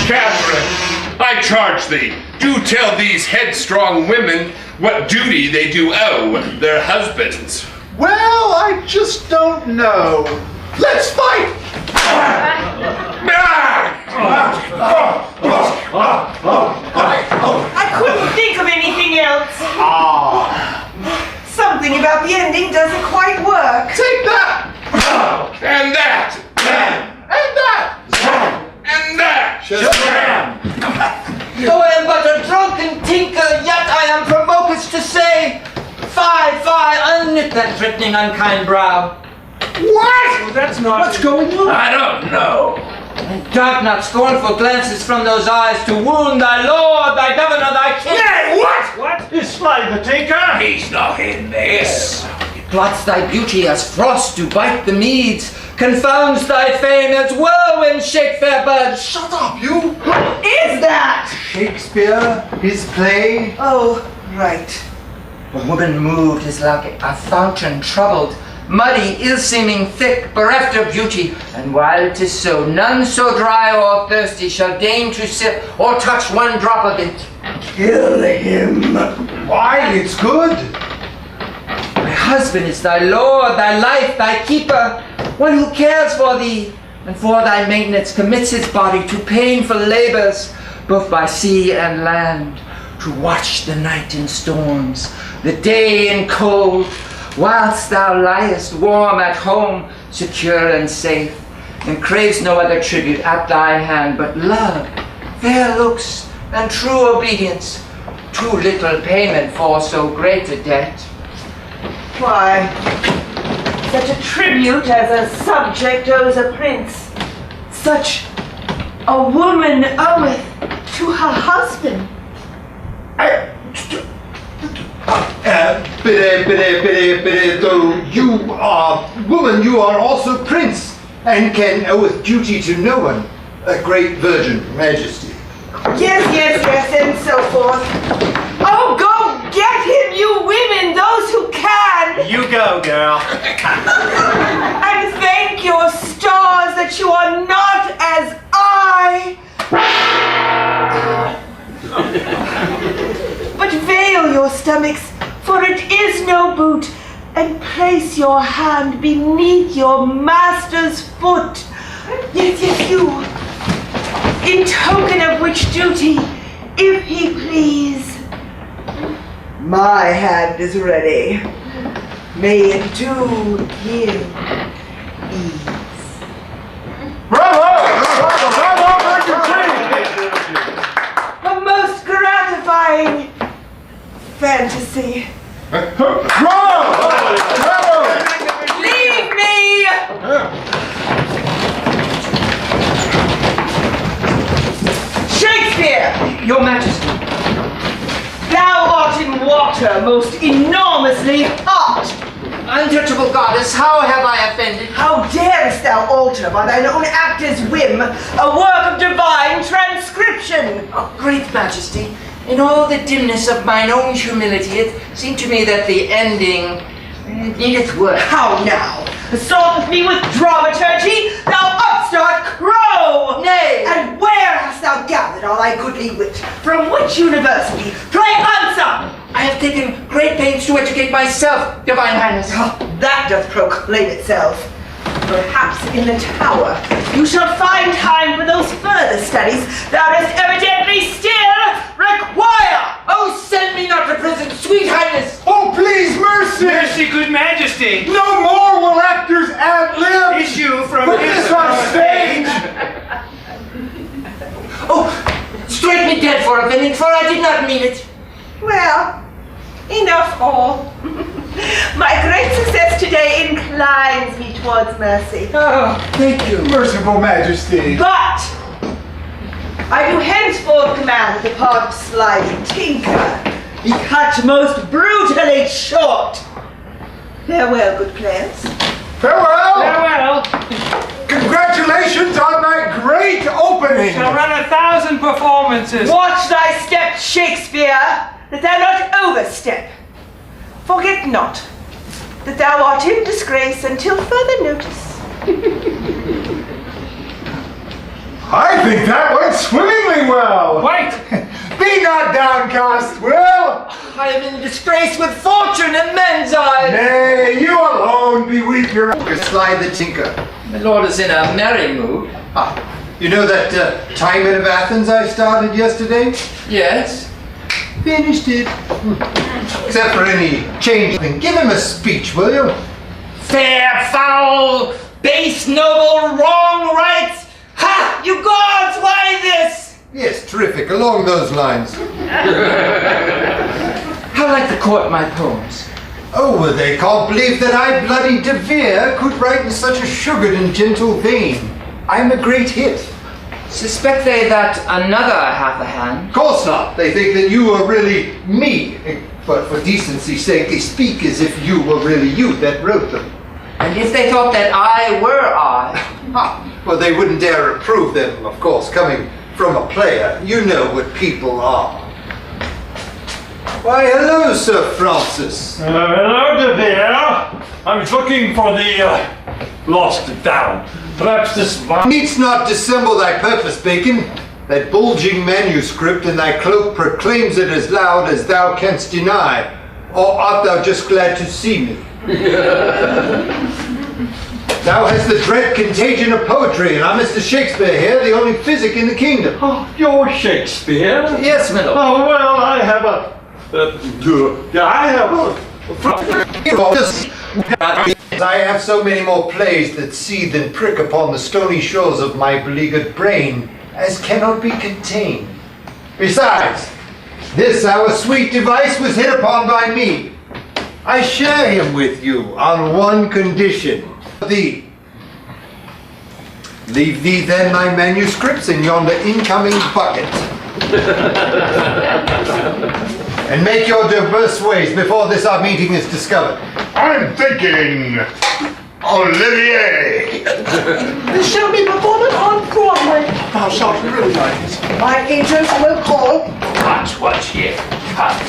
Catherine, I charge thee, do tell these headstrong women what duty they do owe their husbands. Well, I just don't know. Let's fight! I couldn't think of anything else. Something about the ending doesn't quite work. Take that! And that! And that! And that! Though I am but a drunken Lift that threatening, unkind brow. What? That's not. What's going on? I don't know. Dart not scornful glances from those eyes to wound thy lord, thy governor, thy king. Nay, what? What? Is Sly the Tinker? He's not in this. Blots thy beauty as frost to bite the meads, confounds thy fame as whirlwind shake fair buds. Shut up, you! What is that? Shakespeare, his play. Oh, right. A woman moved is like a fountain troubled, muddy, ill-seeming, thick, bereft of beauty. And while it is so, none so dry or thirsty shall deign to sip or touch one drop of it. Kill him! Why, it's good! My husband is thy lord, thy life, thy keeper, one who cares for thee, and for thy maintenance commits his body to painful labors, both by sea and land, to watch the night in storms, the day in cold, whilst thou liest warm at home, secure and safe, and craves no other tribute at thy hand but love, fair looks, and true obedience, too little payment for so great a debt. Why, such a tribute as a subject owes a prince, such a woman oweth to her husband. Though you are woman, you are also prince, and can oweth duty to no one, a great virgin majesty. Yes, and so forth. Oh, go get him, you women, those who can! You go, girl. And thank your stars that you are not as I. But veil your stomachs, for it is no boot, and place your hand beneath your master's foot. Yes, you. In token of which duty, if he please, my hand is ready. May it do him ease. Bravo! A most gratifying fantasy. Bravo! Leave me! Shakespeare! Your Majesty, Thou art in water most enormously hot. untouchable goddess, how have I offended? How darest thou alter by thine own actor's whim a work of divine transcription? Oh, great Majesty, in all the dimness of mine own humility, it seemed to me that the ending needeth work. How now? Assault with me with dramaturgy, thou upstart crow! Nay! And where hast thou gathered all thy goodly wit? From which university? Pray answer! I have taken great pains to educate myself, Divine Highness. That doth proclaim itself. Perhaps in the tower you shall find time for those further studies thou dost evidently still require. Oh, send me not to prison, sweet Highness! Oh, please, mercy! Mercy, good majesty. No more will actors ad-lib! Issue from Put this on stage! Oh, strike me dead for offending, for I did not mean it. Well, enough all. My great success today inclines me towards mercy. Oh, thank you. Merciful Majesty. But I do henceforth command the part of sliding tinker be cut most brutally short. Farewell, good players. Farewell! Farewell. Congratulations on that great opening! Shall run 1,000 performances. Watch thy step, Shakespeare, that thou not overstep. Forget not that thou art in disgrace until further notice. I think that went swimmingly well! Quite. Be not downcast, Will! I am in disgrace with fortune and men's eyes. Nay, you alone beweep your... Sly the Tinker. The Lord is in a merry mood. You know that Timon of Athens I started yesterday? Yes. Finished it. Except for any change. Give him a speech, will you? Fair, foul, base, noble, wrong, right. Ha! You gods, why this? Yes, terrific. Along those lines. How like the court my poems? Oh, well, they can't believe that I, bloody De Vere, could write in such a sugared and gentle vein. I'm a great hit. Suspect they that another half a hand? Of course not. They think that you are really me. But for decency's sake, they speak as if you were really you that wrote them. And if they thought that I were I? Well, they wouldn't dare approve them, of course, coming from a player. You know what people are. Why, hello, Sir Francis. Hello, De Vere. I was looking for the lost down. Perhaps this one. Needst not dissemble thy purpose, Bacon. That bulging manuscript in thy cloak proclaims it as loud as thou canst deny. Or art thou just glad to see me? Thou hast the dread contagion of poetry, and I'm Mr. Shakespeare here, the only physic in the kingdom. Oh, you're Shakespeare? Yes, my lord. Oh, well, I have a... I have so many more plays that seethe and prick upon the stony shores of my beleaguered brain as cannot be contained. Besides, this our sweet device was hit upon by me. I share him with you on one condition. Thee. Leave thee then my manuscripts in yonder incoming bucket. And make your diverse ways before this our meeting is discovered. I'm thinking Olivier. This shall be performed on Broadway. Thou shalt really like it. My agents will call. Watch what ye cut.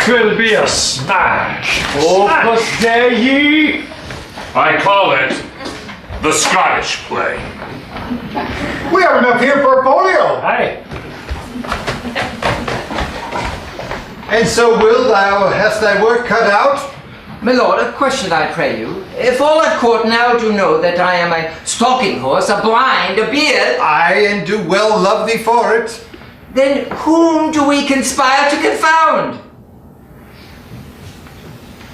Could be a smash. Opus Dei. I call it the Scottish play. We have enough here for a folio. Aye. And so will thou hast thy work cut out? My lord, a question I pray you. If all at court now do know that I am a stalking horse, a blind, a beard, Aye, and do well love thee for it. then whom do we conspire to confound?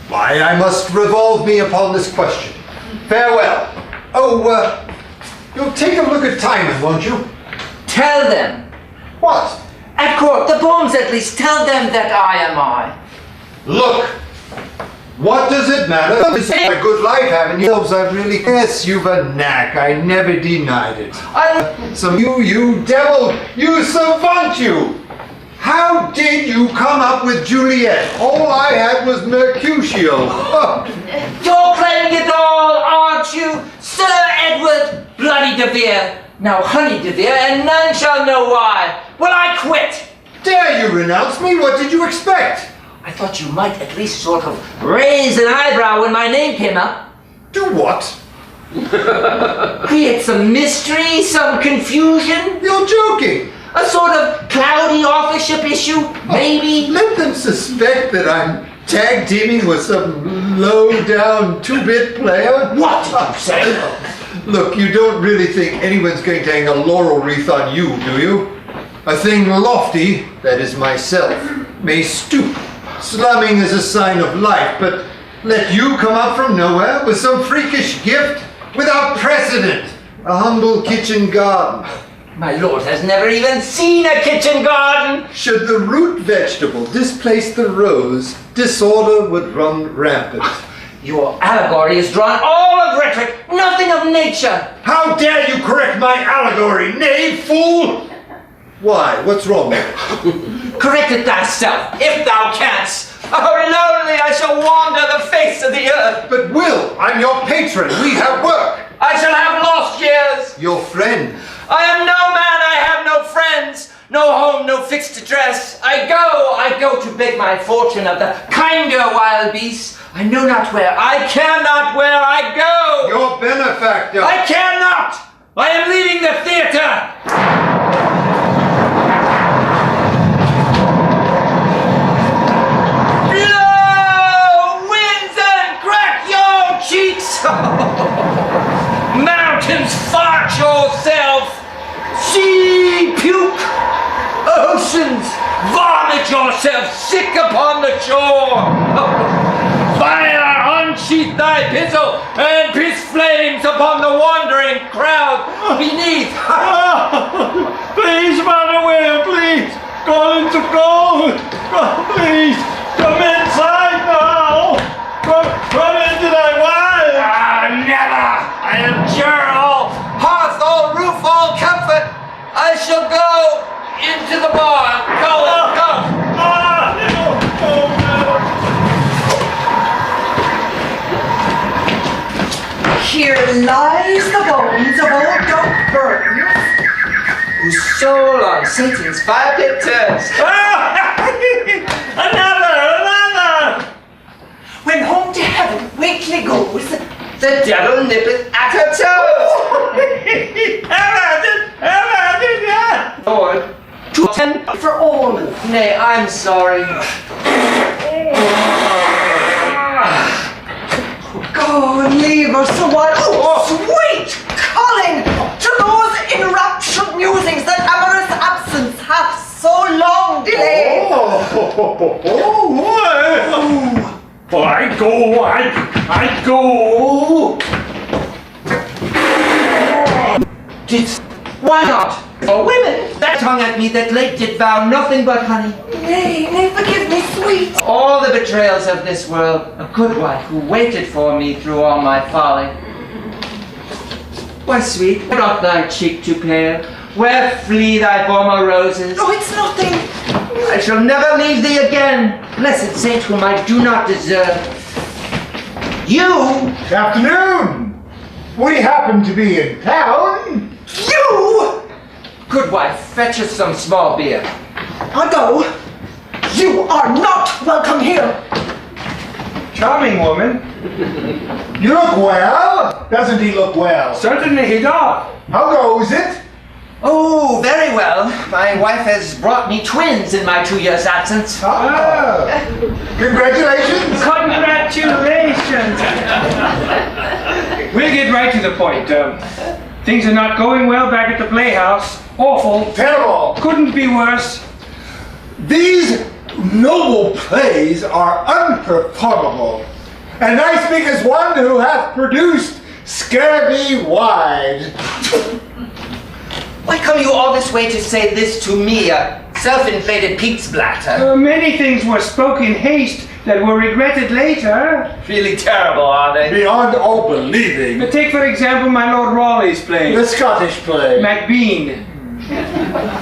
Why, I must revolve me upon this question. Farewell. Oh, you'll take a look at Timon, won't you? Tell them. What? At court, the poems at least, tell them that I am I. Look. What does it matter? This is a good life, haven't you? I really... Yes, you've a knack. I never denied it. So you devil, you savant, you! How did you come up with Juliet? All I had was Mercutio. Oh. You're claiming it all, aren't you, Sir Edward Bloody De Vere? Now, honey De Vere, and none shall know why. Will I quit? Dare you renounce me? What did you expect? I thought you might at least sort of raise an eyebrow when my name came up. Do what? Create some mystery, some confusion. You're joking. A sort of cloudy authorship issue, maybe. Let them suspect that I'm tag teaming with some low-down two-bit player. What did you say? Look, you don't really think anyone's going to hang a laurel wreath on you, do you? A thing lofty, that is myself, may stoop. Slumming is a sign of life, but let you come up from nowhere with some freakish gift without precedent. A humble kitchen garden. My lord has never even seen a kitchen garden. Should the root vegetable displace the rose, disorder would run rampant. Your allegory is drawn all of rhetoric, nothing of nature. How dare you correct my allegory, knave, fool! Why, what's wrong with it? Correct it thyself, if thou canst. How lonely I shall wander the face of the earth. But Will, I'm your patron, we have work. I shall have lost years. Your friend. I am no man, I have no friends, no home, no fixed address. I go to beg my fortune of the kinder wild beasts. I know not where, I cannot where I go. Your benefactor. I cannot. I am leaving the theater. Cheeks! Mountains, fart yourself! Sea, puke! Oceans, vomit yourself sick upon the shore! Fire, unsheath thy pistol and piss flames upon the wandering crowd beneath! Please run away, please! Go into gold! Please, come inside now! Come on, go. Here lies the bones of old Doc Burns. Whose soul on Satan's fire pit turns. Another! When home to heaven weekly goes, The devil nippeth at her toes. Lord, to attend for all. Nay, I'm sorry. God, leave us a while. Oh, sweet calling to those enraptured musings that amorous absence hath so long delayed. I go. Why not? For women, that tongue at me that late did vow nothing but honey. Nay, forgive me, sweet. All the betrayals of this world, a good wife who waited for me through all my folly. Why, sweet, put up thy cheek too pale. Where flee thy former roses? Oh, it's nothing. I shall never leave thee again, blessed saint whom I do not deserve. You! Afternoon! We happen to be in town. You! Good wife, fetch us some small beer. I go. You are not welcome here. Charming woman. You look well. Doesn't he look well? Certainly he does. How goes it? Oh, very well. My wife has brought me twins in my 2 years' absence. Congratulations. Congratulations. We'll get right to the point. Things are not going well back at the playhouse. Awful. Terrible. Couldn't be worse. These noble plays are unperformable. And I speak as one who hath produced scurvy wives. Why come you all this way to say this to me, a self-inflated Pete's blatter? Many things were spoken in haste that were regretted later. Really terrible, are they? Beyond all believing. Take, for example, my Lord Raleigh's play, The Scottish play. Macbean.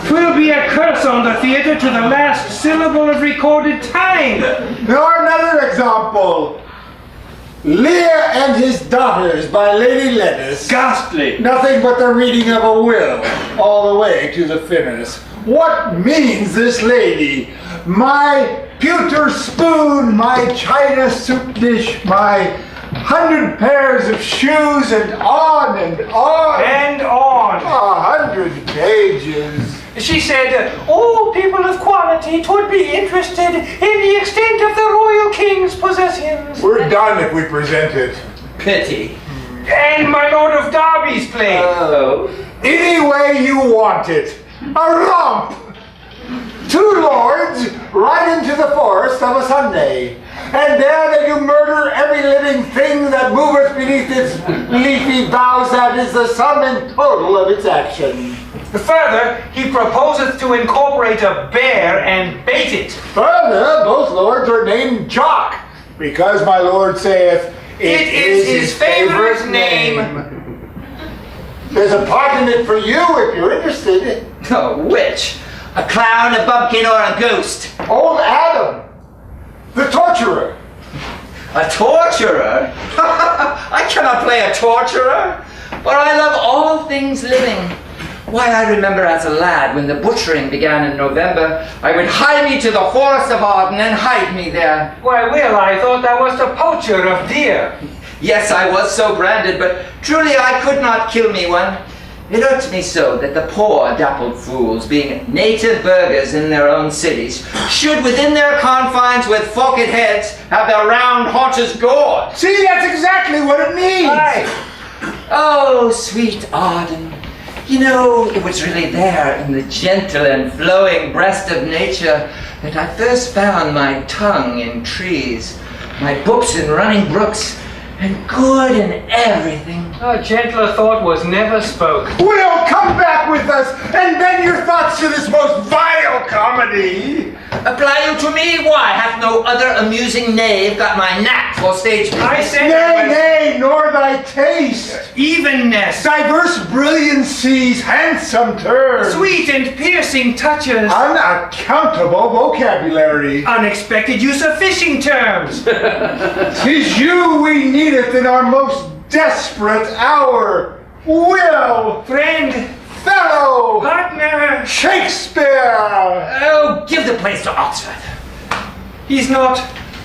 'Twill be a curse on the theatre to the last syllable of recorded time. Nor another example. Lear and His Daughters by Lady Lettuce. Ghastly. Nothing but the reading of a will, all the way to the finish. What means this lady? My pewter spoon, my china soup dish, my 100 pairs of shoes, and on and on. And on. 100 pages. She said, all people of quality would be interested in the extent of the royal king's possessions. We're done if we present it. Pity. And my Lord of Derby's play. Oh. Any way you want it. A romp. 2 lords ride into the forest of a Sunday, and there they do murder every living thing that moveth beneath its leafy boughs. That is the sum and total of its action. Further, he proposeth to incorporate a bear and bait it. Further, both lords are named Jock, because my lord saith, It is his favorite name. There's a part in it for you if you're interested. Oh, which? A clown, a bumpkin, or a ghost? Old Adam, the torturer. A torturer? I cannot play a torturer, for I love all things living. Why, I remember as a lad, when the butchering began in November, I would hie me to the forest of Arden and hide me there. Why, Will, I thought thou wast a poacher of deer. Yes, I was so branded, but truly I could not kill me one. It irked me so that the poor dappled fools, being native burghers in their own cities, should within their confines with forked heads have their round haunches gored. See, that's exactly what it means. Aye. Oh, sweet Arden. You know, it was really there in the gentle and flowing breast of nature that I first found my tongue in trees, my books in running brooks, and good in everything. A gentler thought was never spoke. Will, come back with us and bend your thoughts to this most vile comedy. Apply you new to me? Why, hath no other amusing knave got my knack for stage business? I said Nay, nay, nor thy taste. evenness, Diverse brilliancies, handsome turns. sweet and piercing touches, Unaccountable vocabulary. unexpected use of fishing terms. 'Tis you we needeth in our most desperate hour. Will, Friend, fellow, partner, Shakespeare. Oh, give the place to Oxford. he's not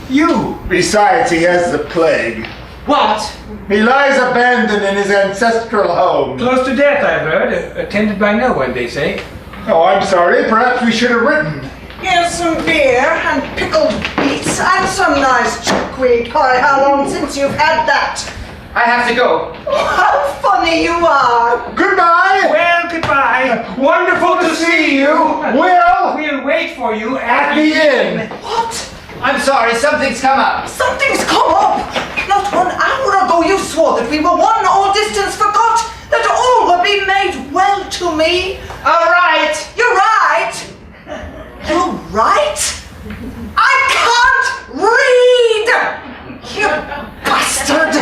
you. Besides, he has the plague. What? He lies abandoned in his ancestral home. Close to death, I've heard. Attended by no one, they say. Oh, I'm sorry. Perhaps we should have written. Here's some beer and pickled beets and some nice chickweed pie. How long since you've had that? I have to go. Oh, how funny you are. Goodbye. Well, goodbye. Wonderful to see you. Will, We'll wait for you at the inn. What? I'm sorry, something's come up. Something's come up. Not 1 hour ago you swore that we were one, all distance forgot, that all would be made well to me. All right. You're right. You're right? I can't read! You bastard!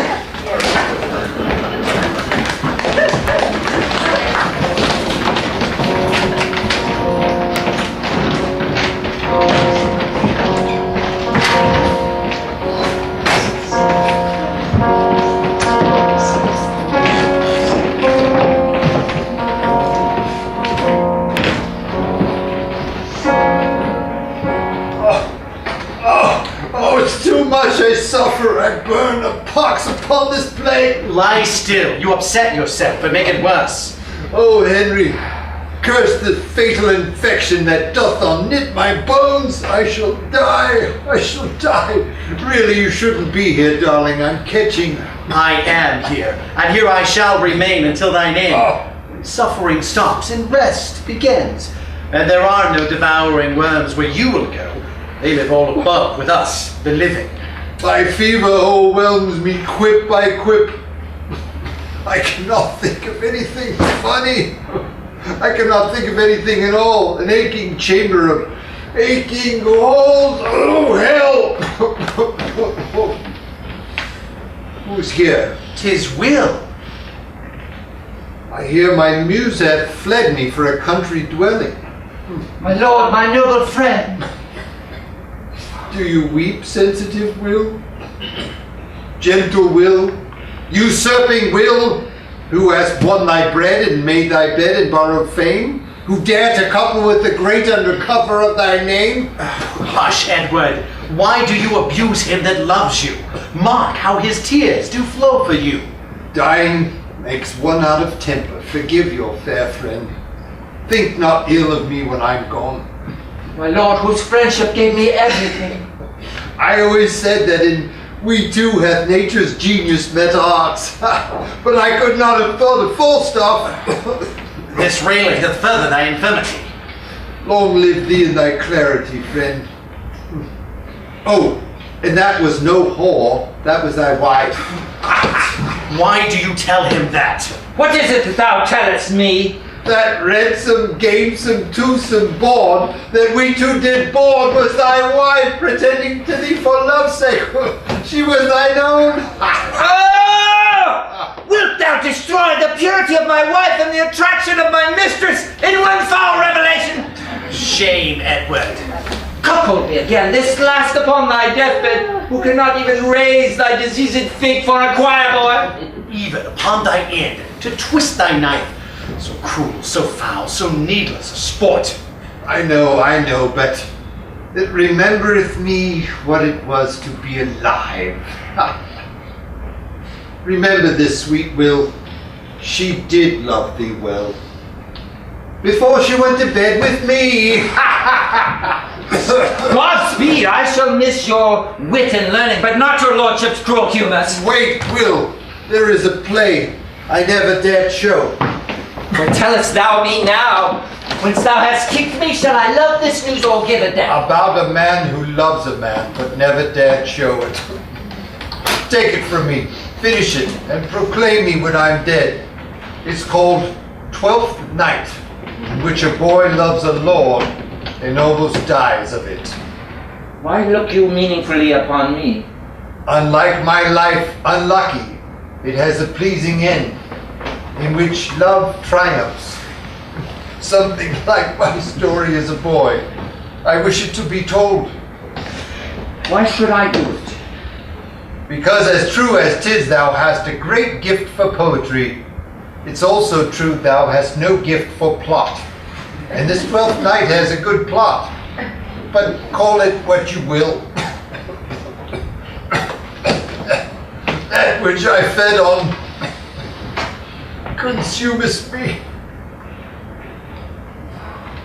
Oh, it's too much I suffer. I burn a pox upon this blade. Lie still. You upset yourself and make it worse. Oh, Henry, curse the fatal infection that doth unknit my bones. I shall die. I shall die. Really, you shouldn't be here, darling. I'm catching. I am here, and here I shall remain until thine end. When suffering stops and rest begins. And there are no devouring worms where you will go. They live all above with us, the living. My fever overwhelms me quip by quip. I cannot think of anything funny. I cannot think of anything at all. An aching chamber of aching holes. Oh, hell! Who's here? 'Tis Will. I hear my muse hath fled me for a country dwelling. My lord, my noble friend. Do you weep, sensitive Will? Gentle Will? Usurping Will, who hast won thy bread and made thy bed and borrowed fame? Who dare to couple with the great under cover of thy name? Hush, Edward. Why do you abuse him that loves you? Mark how his tears do flow for you. Dying makes one out of temper. Forgive your fair friend. Think not ill of me when I'm gone. My lord, whose friendship gave me everything. I always said that in we two hath nature's genius met ours. But I could not have thought of full stop. This railing hath furthered thy infirmity. Long live thee in thy clarity, friend. Oh, and that was no whore, that was thy wife. Why do you tell him that? What is it that thou tellest me? That ransom, gamesome, toothsome bawd that we two did board was thy wife, pretending to thee for love's sake. She was thine own. Oh! Wilt thou destroy the purity of my wife and the attraction of my mistress in one foul revelation? Shame, Edward. Couple me again, this last upon thy deathbed, who cannot even raise thy diseased fig for a choir boy. Even upon thy end, to twist thy knife. So cruel, so foul, so needless a sport. I know, but it remembereth me what it was to be alive. Remember this, sweet Will, she did love thee well. Before she went to bed with me. Godspeed, I shall miss your wit and learning, but not your lordship's cruel humours. Wait, Will, there is a play I never dared show. What tellest thou me now? Whence thou hast kicked me, shall I love this news or give it down? About a man who loves a man, but never dared show it. Take it from me, finish it, and proclaim me when I'm dead. It's called Twelfth Night, in which a boy loves a lord and almost dies of it. Why look you meaningfully upon me? Unlike my life, unlucky, it has a pleasing end, in which love triumphs. Something like my story as a boy. I wish it to be told. Why should I do it? Because as true as 'tis thou hast a great gift for poetry, it's also true thou hast no gift for plot. And this 12th night has a good plot. But call it what you will. That which I fed on consumeth me.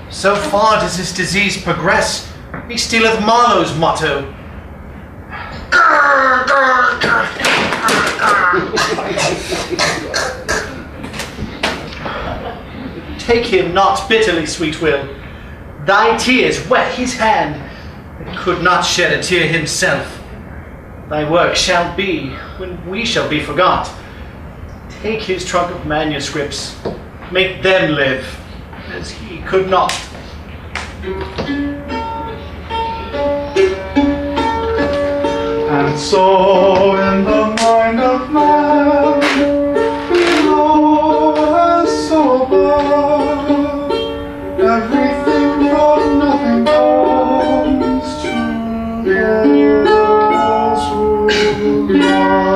So far does this disease progress, he stealeth Marlowe's motto. Take him not bitterly, sweet Will. Thy tears wet his hand, that could not shed a tear himself. Thy work shall be, when we shall be forgot. Take his trunk of manuscripts, make them live, as he could not. And so in the mind of man, below as so above, everything from nothing comes together to love.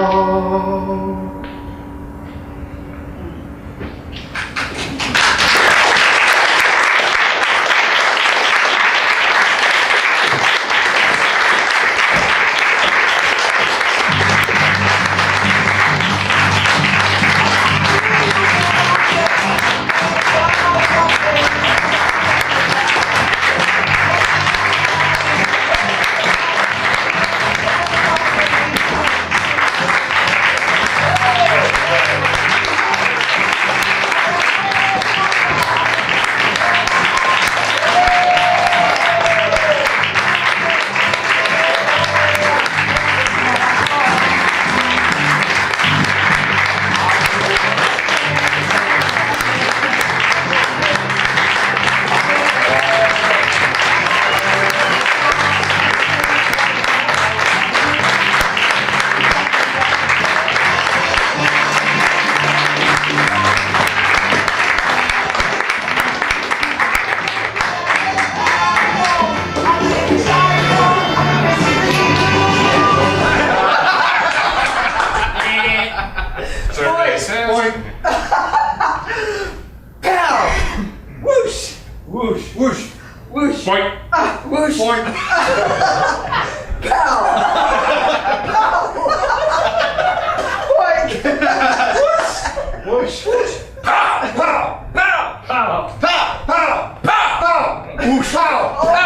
Pow!